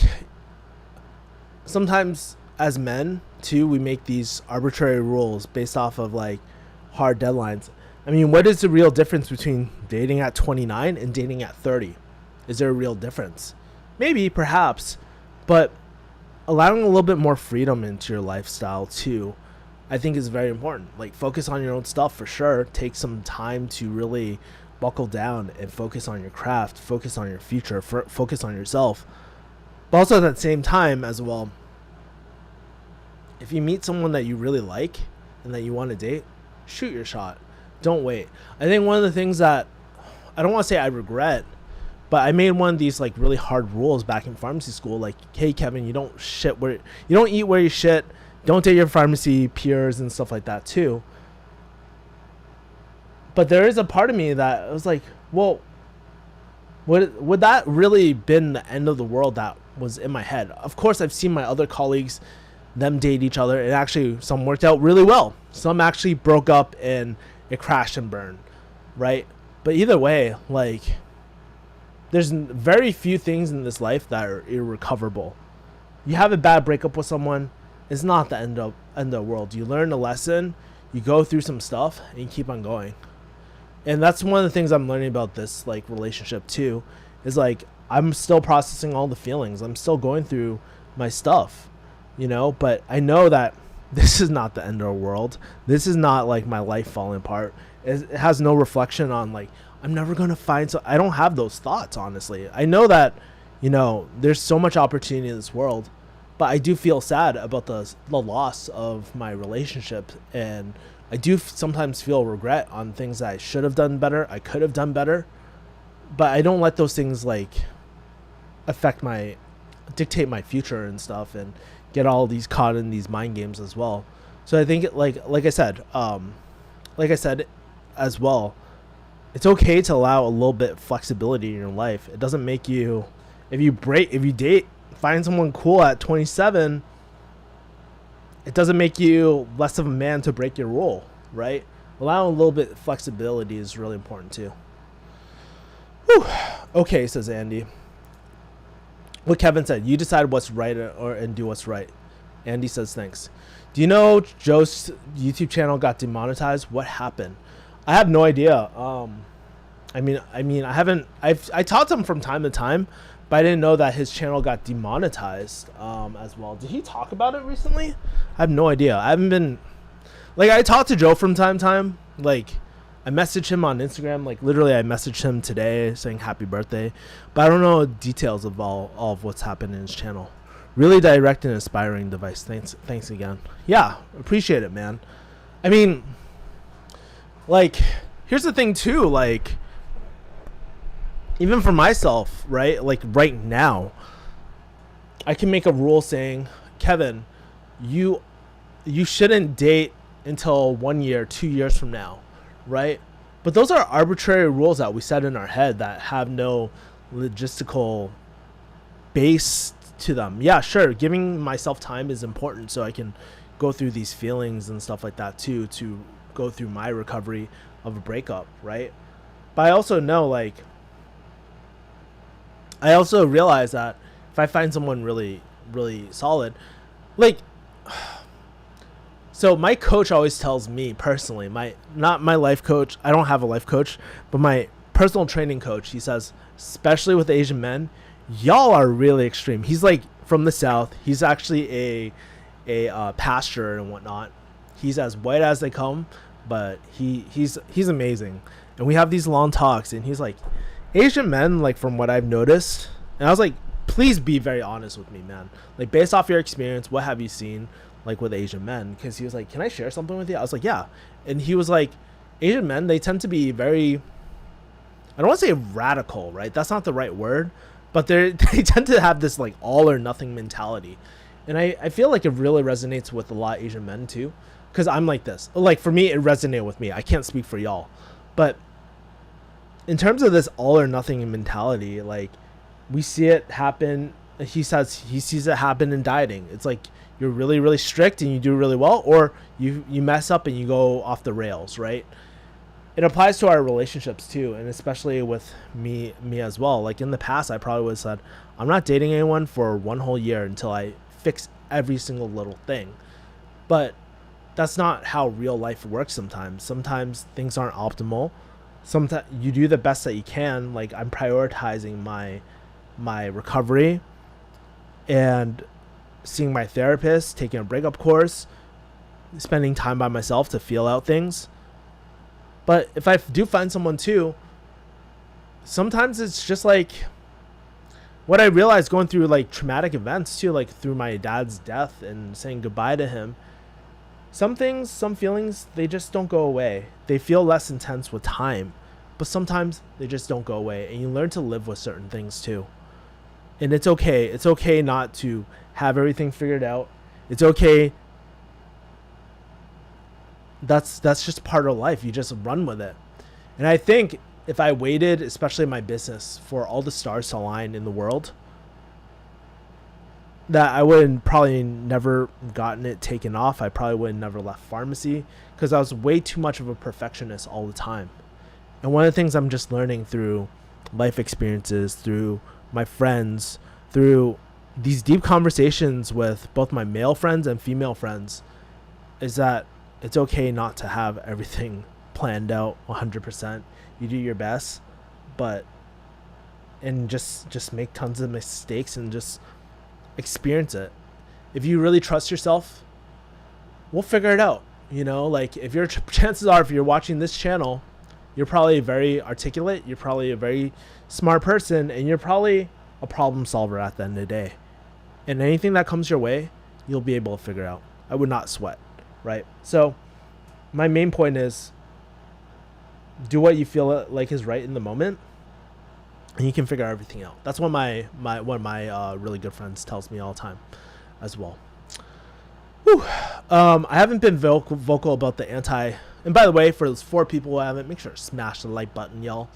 sometimes as men too, we make these arbitrary rules based off of like hard deadlines. I mean, what is the real difference between dating at 29 and dating at 30? Is there a real difference? Maybe, perhaps, but allowing a little bit more freedom into your lifestyle too, I think is very important. Like, focus on your own stuff for sure. Take some time to really buckle down and focus on your craft, focus on your future, focus on yourself. But also at that same time as well, if you meet someone that you really like and that you want to date, shoot your shot. Don't wait. I think one of the things that I don't want to say I regret, but I made one of these like really hard rules back in pharmacy school. Like, hey Kevin, you don't eat where you shit. Don't date your pharmacy peers and stuff like that too. But there is a part of me that was like, well, would that really been the end of the world that was in my head? Of course, I've seen my other colleagues, them date each other, and actually some worked out really well. Some actually broke up and it crashed and burned, right? But either way, like, there's very few things in this life that are irrecoverable. You have a bad breakup with someone, it's not the end of the world. You learn a lesson, you go through some stuff, and you keep on going. And that's one of the things I'm learning about this like relationship too, is like I'm still processing all the feelings. I'm still going through my stuff, you know, but I know that this is not the end of the world. This is not like my life falling apart. It has no reflection on like I'm never going to find. So I don't have those thoughts, honestly. I know that, you know, there's so much opportunity in this world, but I do feel sad about the loss of my relationship, and I do sometimes feel regret on things that I should have done better. I could have done better, but I don't let those things like dictate my future and stuff, and get all these caught in these mind games as well. So I think like I said as well, it's okay to allow a little bit of flexibility in your life. It doesn't make you, if you date, find someone cool at 27, it doesn't make you less of a man to break your rule, right? Allowing a little bit of flexibility is really important too. Whew. Okay, says Andy. What Kevin said, you decide what's right and do what's right. Andy says thanks. Do you know Joe's YouTube channel got demonetized? What happened? I have no idea. I mean I talked to him from time to time, but I didn't know that his channel got demonetized as well. Did he talk about it recently? I have no idea. I haven't been, like, I talk to Joe from time to time. Like, I message him on Instagram. Like, literally, I messaged him today saying happy birthday, but I don't know details of all of what's happened in his channel. Really direct and inspiring device. Thanks again. Yeah, appreciate it, man. I mean, like, here's the thing too. Like, even for myself, right? Like right now, I can make a rule saying, Kevin, you shouldn't date until 1 year, 2 years from now, right? But those are arbitrary rules that we set in our head that have no logistical base to them. Yeah, sure, giving myself time is important so I can go through these feelings and stuff like that too, to go through my recovery of a breakup, right? But I also know, like, I also realize that if I find someone really, really solid, like, so my coach always tells me personally, not my life coach, I don't have a life coach, but my personal training coach, he says, especially with Asian men, Y'all are really extreme. He's like from the South. He's actually a pastor and whatnot. He's as white as they come, but he's amazing. And we have these long talks, and he's like, Asian men, like from what I've noticed, and I was like, please be very honest with me, man. Like based off your experience, what have you seen like with Asian men? Because he was like, can I share something with you? I was like, yeah. And he was like, Asian men, they tend to be very, I don't want to say radical, right? That's not the right word, but they tend to have this like all or nothing mentality. And I feel like it really resonates with a lot of Asian men too, because I'm like this. Like for me, it resonated with me. I can't speak for y'all, but in terms of this all or nothing mentality, like we see it happen. He says he sees it happen in dieting. It's like you're really, really strict and you do really well, or you mess up and you go off the rails, right? It applies to our relationships too, and especially with me as well. Like in the past, I probably would have said, I'm not dating anyone for 1 whole year until I fix every single little thing. But that's not how real life works sometimes. Sometimes things aren't optimal. Sometimes you do the best that you can. Like I'm prioritizing my recovery and seeing my therapist, taking a breakup course, spending time by myself to feel out things. But if I do find someone too, sometimes it's just like what I realized going through like traumatic events too, like through my dad's death and saying goodbye to him. Some things, some feelings, they just don't go away. They feel less intense with time, but sometimes they just don't go away. And you learn to live with certain things too. And it's okay. It's okay not to have everything figured out. It's okay. That's just part of life. You just run with it. And I think if I waited, especially in my business, for all the stars to align in the world, that I would probably never gotten it taken off. I probably would have never left pharmacy because I was way too much of a perfectionist all the time. And one of the things I'm just learning through life experiences, through my friends, through these deep conversations with both my male friends and female friends, is that it's okay not to have everything planned out 100%. You do your best, and just make tons of mistakes and just experience it. If you really trust yourself, we'll figure it out. You know, like if your chances are, if you're watching this channel, you're probably very articulate, you're probably a very smart person, and you're probably a problem solver at the end of the day. And anything that comes your way, you'll be able to figure out. I would not sweat, right? So my main point is do what you feel like is right in the moment, and you can figure everything out. That's what one of my really good friends tells me all the time as well. Whew. I haven't been vocal about the and by the way, for those 4 people who haven't, make sure to smash the like button, y'all.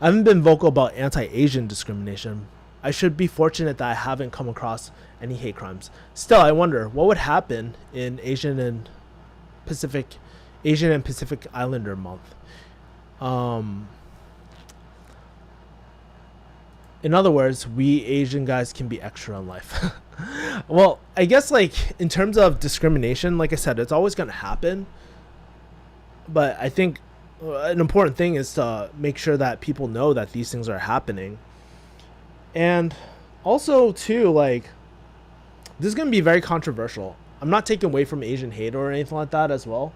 I haven't been vocal about anti-Asian discrimination. I should be fortunate that I haven't come across any hate crimes. Still, I wonder what would happen in Asian and Pacific Islander month. In other words, we Asian guys can be extra in life. Well, I guess like in terms of discrimination, like I said, it's always going to happen. But I think an important thing is to make sure that people know that these things are happening. And also too, like, this is going to be very controversial. I'm not taking away from Asian hate or anything like that as well.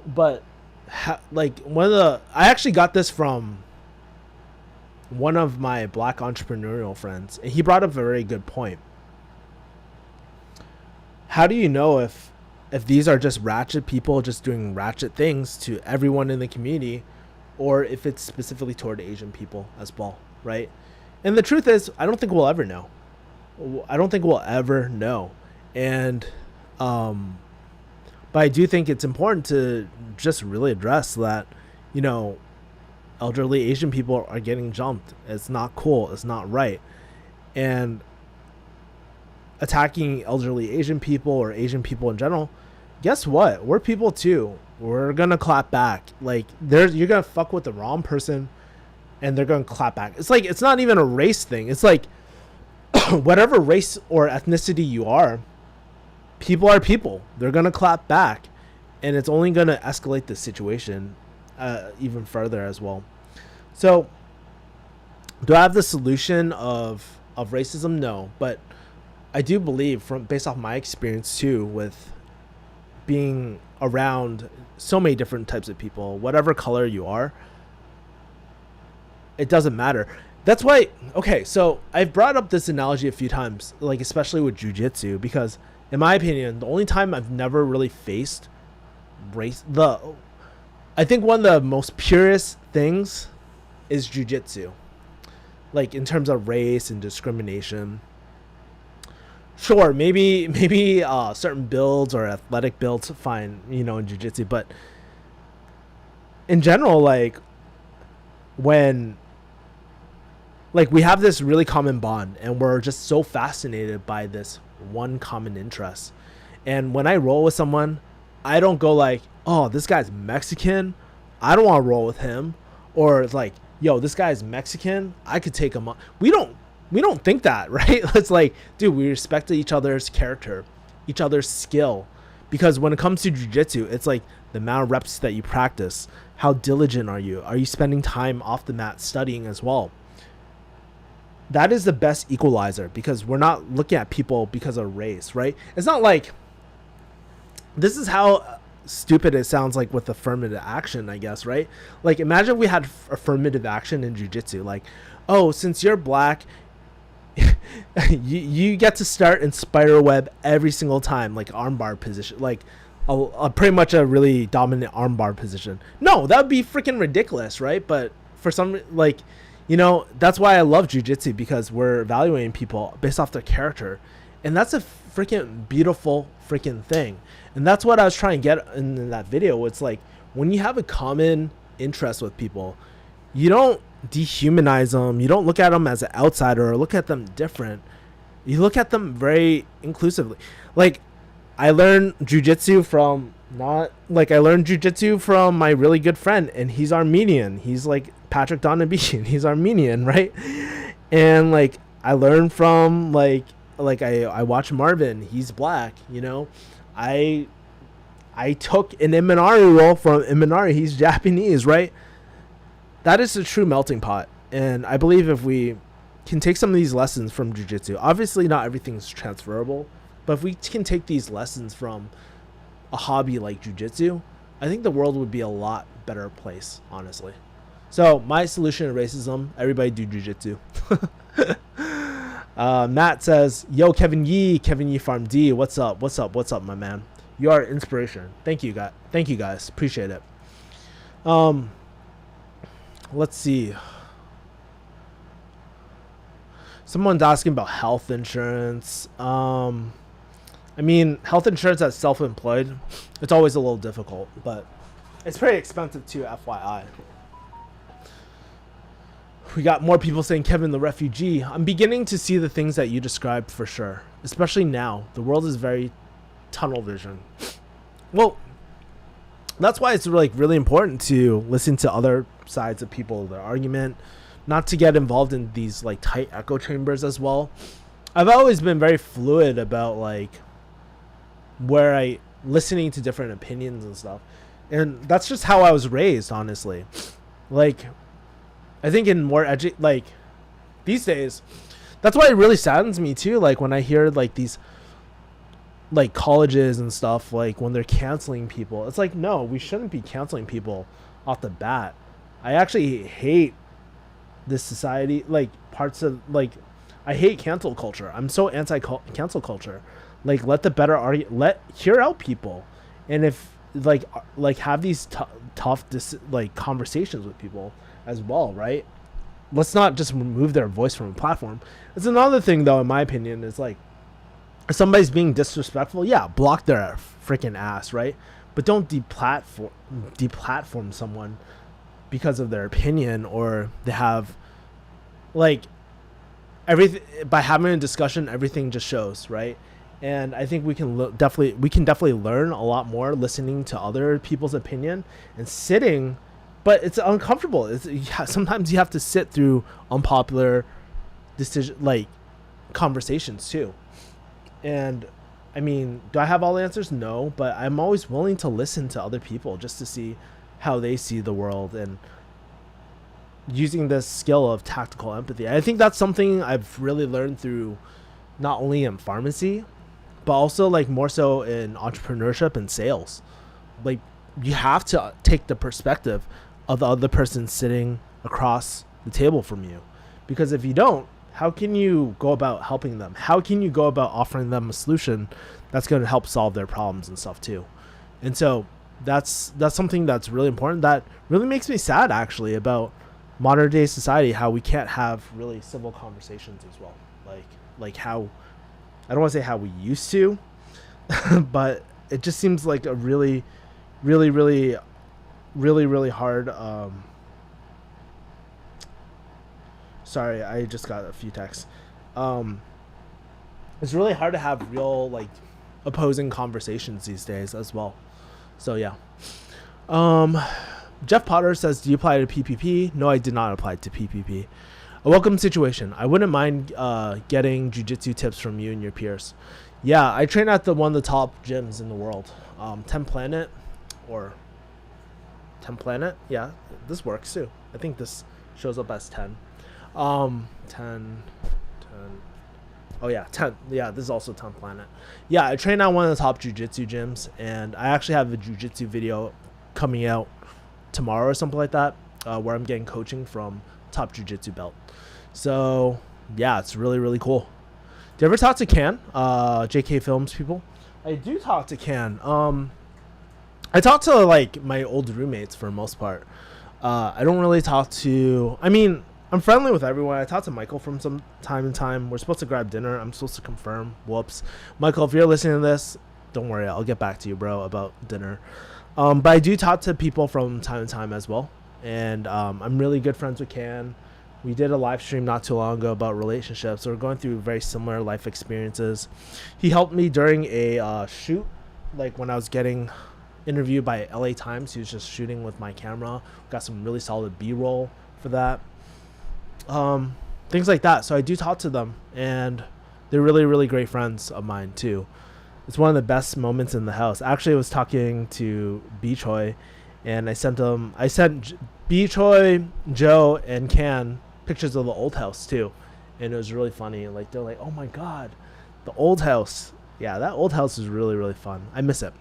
But like I actually got this from one of my black entrepreneurial friends, and he brought up a very good point. How do you know if these are just ratchet people just doing ratchet things to everyone in the community, or if it's specifically toward Asian people as well, right? And the truth is, I don't think we'll ever know. And but I do think it's important to just really address that, you know, elderly Asian people are getting jumped. It's not cool. It's not right. And attacking elderly Asian people or Asian people in general, guess what? We're people too. We're going to clap back. Like, you're going to fuck with the wrong person and they're going to clap back. It's like, it's not even a race thing. It's like, whatever race or ethnicity you are, people are people. They're going to clap back. And it's only going to escalate the situation even further as well. So Do I have the solution of racism? No, but I do believe, from based off my experience too, with being around so many different types of people, whatever color you are, it doesn't matter. That's why, okay, so I've brought up this analogy a few times, like especially with jujitsu, because in my opinion, the only time I've never really faced I think one of the most purest things is jujitsu, like in terms of race and discrimination. Sure, maybe certain builds or athletic builds, fine, in jiu-jitsu, but in general, like when like we have this really common bond and we're just so fascinated by this one common interest. And when I roll with someone, I don't go like, oh, this guy's Mexican, I don't want to roll with him, or it's like, yo, this guy's Mexican, I could take him on. We don't think that, right? It's like, dude, we respect each other's character, each other's skill. Because when it comes to jiu-jitsu, it's like the amount of reps that you practice. How diligent are you? Are you spending time off the mat studying as well? That is the best equalizer, because we're not looking at people because of race, right? It's not like, this is how stupid it sounds like with affirmative action, I guess, right? Like imagine we had affirmative action in jiu-jitsu, like, oh, since you're black, you get to start in spider web every single time, like armbar position, like a pretty much a really dominant armbar position. No, that would be freaking ridiculous, right? But for some, like, that's why I love jiu-jitsu, because we're evaluating people based off their character, and that's a freaking beautiful freaking thing. And that's what I was trying to get in that video. It's like, when you have a common interest with people, you don't dehumanize them. You don't look at them as an outsider or look at them different. You look at them very inclusively. Like, I learned jujitsu from my really good friend, and he's Armenian. He's like Patrick Donabian. He's Armenian, right? And like, I learned from like I watch Marvin. He's black. I took an Imanari role from Imanari. He's Japanese, right? That is a true melting pot. And I believe if we can take some of these lessons from jiu-jitsu, obviously not everything's transferable, but if we can take these lessons from a hobby like jiu-jitsu, I think the world would be a lot better place, honestly. So my solution to racism, everybody do jiu-jitsu. Matt says, yo, Kevin Yee Farm D, what's up, my man? You are inspiration. Thank you, guys. Appreciate it. Let's see. Someone's asking about health insurance. I mean, health insurance as self-employed, it's always a little difficult, but it's pretty expensive too, FYI. We got more people saying Kevin the refugee. I'm beginning to see the things that you described for sure, especially now. The world is very tunnel vision. Well, that's why it's really important to listen to other sides of people, their argument, not to get involved in these like tight echo chambers as well. I've always been very fluid about like listening to different opinions and stuff, and that's just how I was raised, honestly. Like, I think in more these days, that's why it really saddens me too, like when I hear like these like colleges and stuff, like when they're canceling people. It's like, no, we shouldn't be canceling people off the bat. I actually hate this society, like parts of like, I hate cancel culture. I'm so anti cancel culture. Like, let the better hear out people, and if like have these tough conversations with people as well, right? Let's not just remove their voice from a platform. It's another thing though, in my opinion, is like, if somebody's being disrespectful, yeah, block their freaking ass, right? But don't deplatform someone because of their opinion, or they have like everything. By having a discussion, everything just shows, right? And I think we can definitely learn a lot more listening to other people's opinion and sitting, but it's uncomfortable. Sometimes you have to sit through unpopular conversations too. And I mean, do I have all the answers? No, but I'm always willing to listen to other people just to see how they see the world. And using this skill of tactical empathy. I think that's something I've really learned through not only in pharmacy, but also like more so in entrepreneurship and sales. Like you have to take the perspective of the other person sitting across the table from you, because if you don't, how can you go about helping them? How can you go about offering them a solution that's going to help solve their problems and stuff too? And so that's something that's really important, that really makes me sad actually about modern day society, how we can't have really civil conversations as well. Like how, I don't want to say how we used to, but it just seems like a really hard, sorry, I just got a few texts. It's really hard to have real like opposing conversations these days as well. So yeah. Jeff Potter says, do you apply to PPP? No, I did not apply to PPP. A welcome situation. I wouldn't mind getting jiu-jitsu tips from you and your peers. Yeah, I train at one of the top gyms in the world. 10 Planet or 10 Planet. Yeah, this works too. I think this shows up as 10. 10. Oh yeah, 10. Yeah, this is also 10 Planet. Yeah, I train at one of the top jiu-jitsu gyms, and I actually have a jiu-jitsu video coming out tomorrow or something like that, where I'm getting coaching from top jiu-jitsu belt. So yeah, it's really cool. Do you ever talk to Can, JK Films people? I do talk to Can. I talk to like my old roommates for the most part. I don't really talk to, I mean, I'm friendly with everyone. I talk to Michael from some time to time. We're supposed to grab dinner. I'm supposed to confirm. Whoops. Michael, if you're listening to this, don't worry. I'll get back to you, bro, about dinner. But I do talk to people from time to time as well. And I'm really good friends with Can. We did a live stream not too long ago about relationships. We're going through very similar life experiences. He helped me during a shoot, like when I was getting interviewed by LA Times. He was just shooting with my camera. Got some really solid B-roll for that. Things like that. So I do talk to them, and they're really great friends of mine too. It's one of the best moments in the house. Actually, I was talking to B-Choi, and I sent B-Choi, Joe, and Can pictures of the old house too, and it was really funny. Like they're like, oh my god, the old house. Yeah, that old house is really fun. I miss it.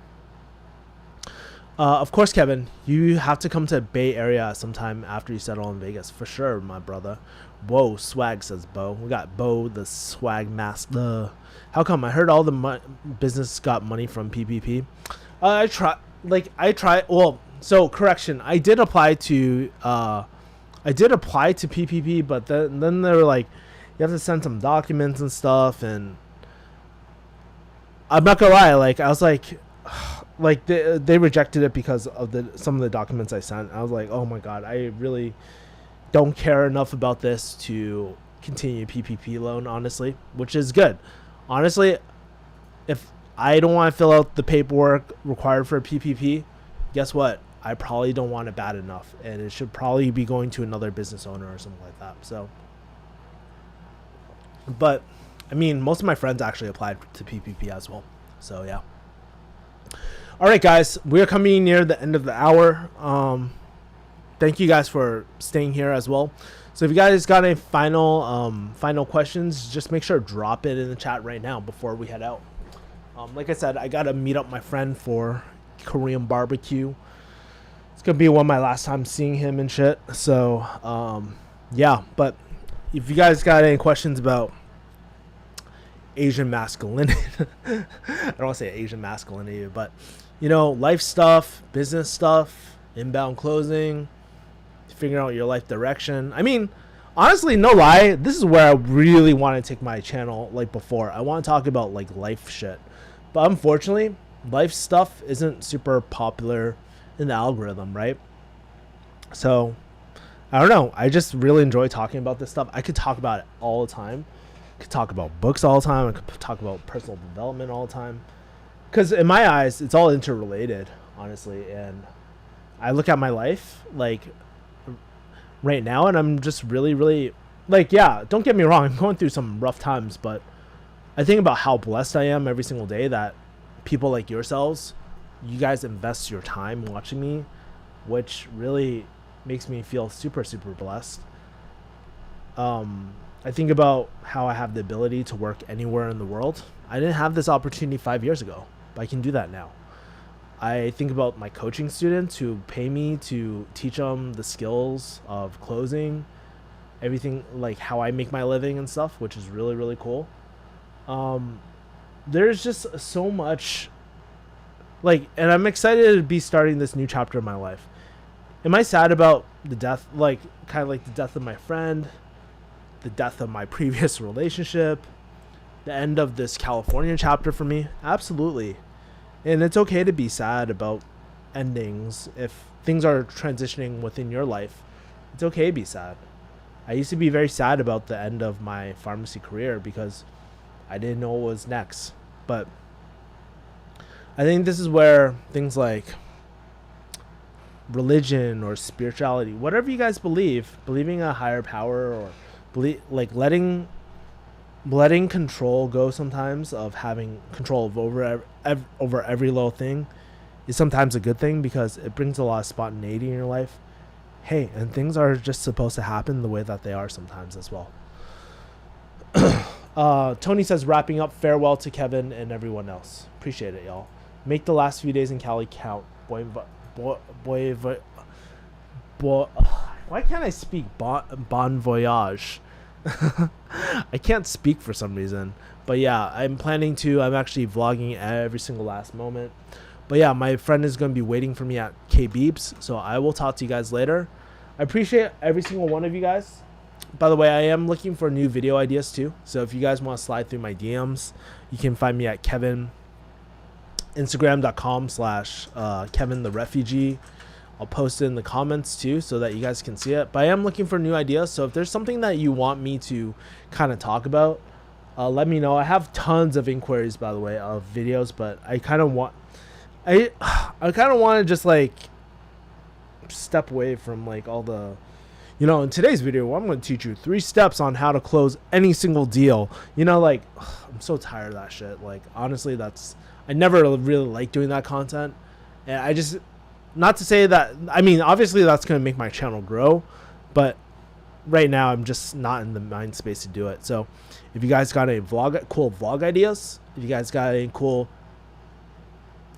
Of course, Kevin, you have to come to Bay Area sometime after you settle in Vegas. For sure, my brother. Whoa, swag, says Bo. We got Bo, the swag master. How come? I heard all the business got money from PPP. Well, so correction. I did apply to PPP, but then they were like, you have to send some documents and stuff, and I'm not gonna lie. Like I was like they rejected it because of some of the documents I sent. I was like, oh my god, I really don't care enough about this to continue PPP loan, honestly, which is good. Honestly, if I don't want to fill out the paperwork required for a PPP, guess what? I probably don't want it bad enough, and it should probably be going to another business owner or something like that. So, but I mean, most of my friends actually applied to PPP as well. So yeah. All right, guys, we're coming near the end of the hour. Thank you guys for staying here as well. So if you guys got any final questions, just make sure to drop it in the chat right now before we head out. Like I said, I gotta meet up my friend for Korean barbecue. It's gonna be one of my last times seeing him and shit. So yeah, but if you guys got any questions about Asian masculinity, I don't want to say Asian masculinity, but you know, life stuff, business stuff, inbound closing, figuring out your life direction. I mean, honestly, no lie, this is where I really want to take my channel. Like before, I want to talk about like life shit, but unfortunately, life stuff isn't super popular in the algorithm, right? So I don't know, I just really enjoy talking about this stuff. I could talk about it all the time. I could talk about books all the time. I could talk about personal development all the time, because in my eyes, it's all interrelated, honestly. And I look at my life like right now, and I'm just really like, yeah, don't get me wrong, I'm going through some rough times, but I think about how blessed I am every single day that people like yourselves, you guys invest your time watching me, which really makes me feel super blessed. I think about how I have the ability to work anywhere in the world. I didn't have this opportunity 5 years ago, but I can do that now. I think about my coaching students who pay me to teach them the skills of closing, everything, like how I make my living and stuff, which is really cool. There's just so much, like, and I'm excited to be starting this new chapter of my life. Am I sad about the death, like kind of like the death of my friend, the death of my previous relationship, the end of this California chapter for me? Absolutely. And it's okay to be sad about endings. If things are transitioning within your life, it's okay to be sad. I used to be very sad about the end of my pharmacy career because I didn't know what was next. But I think this is where things like religion or spirituality, whatever you guys believe, believing a higher power, or letting control go sometimes, of having control of over every little thing, is sometimes a good thing because it brings a lot of spontaneity in your life. Hey, and things are just supposed to happen the way that they are sometimes as well. Tony says, wrapping up, farewell to Kevin and everyone else. Appreciate it, y'all. Make the last few days in Cali count. Why can't I speak? Bon voyage. I can't speak for some reason. But yeah, I'm actually vlogging every single last moment. But yeah, my friend is going to be waiting for me at K-Beeps. So I will talk to you guys later. I appreciate every single one of you guys. By the way, I am looking for new video ideas too. So if you guys want to slide through my DMs, you can find me at Kevin. Instagram.com/Kevin the Refugee. I'll post it in the comments too so that you guys can see it. But I am looking for new ideas. So if there's something that you want me to kind of talk about, let me know. I have tons of inquiries, by the way, of videos, but I kind of want to just like step away from like all the, in today's video, I'm going to teach you 3 steps on how to close any single deal. I'm so tired of that shit. Like, honestly, I never really like doing that content. And I just, not to say that, I mean, obviously that's going to make my channel grow, but right now I'm just not in the mind space to do it. So if you guys got any cool vlog ideas, if you guys got any cool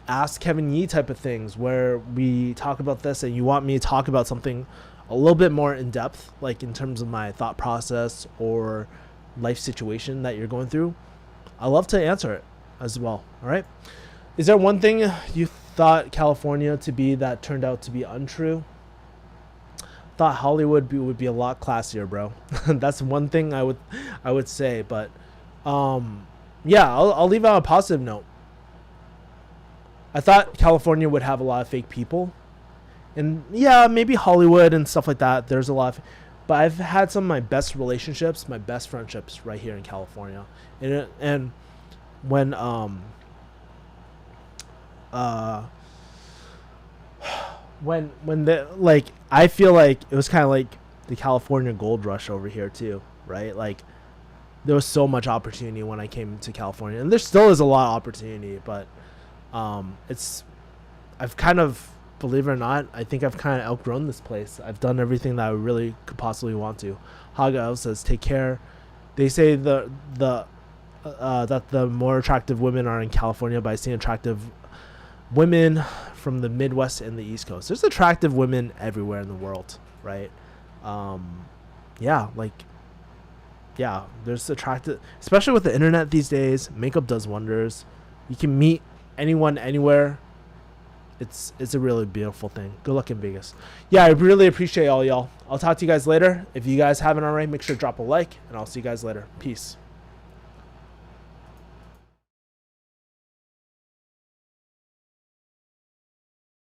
Ask Kevin Yee type of things where we talk about this and you want me to talk about something a little bit more in depth, like in terms of my thought process or life situation that you're going through, I love to answer it as well. All right. Is there one thing you thought California to be that turned out to be untrue? Thought Hollywood would be a lot classier, bro. That's one thing I would say. But yeah, I'll leave on a positive note. I thought California would have a lot of fake people, and yeah, maybe Hollywood and stuff like that. There's a lot of, but I've had some of my best relationships, my best friendships right here in California, and when I feel like it was kind of like the California gold rush over here too, right? Like there was so much opportunity when I came to California, and there still is a lot of opportunity, but I've kind of, believe it or not, I think I've kind of outgrown this place. I've done everything that I really could possibly want to. Haga says, take care. They say that the more attractive women are in California, but I see attractive women from the Midwest and the East Coast. There's attractive women everywhere in the world, right? Yeah, there's attractive, especially with the internet these days. Makeup does wonders. You can meet anyone, anywhere. It's a really beautiful thing. Good luck in Vegas. Yeah, I really appreciate all y'all. I'll talk to you guys later. If you guys haven't already, make sure to drop a like, and I'll see you guys later. Peace.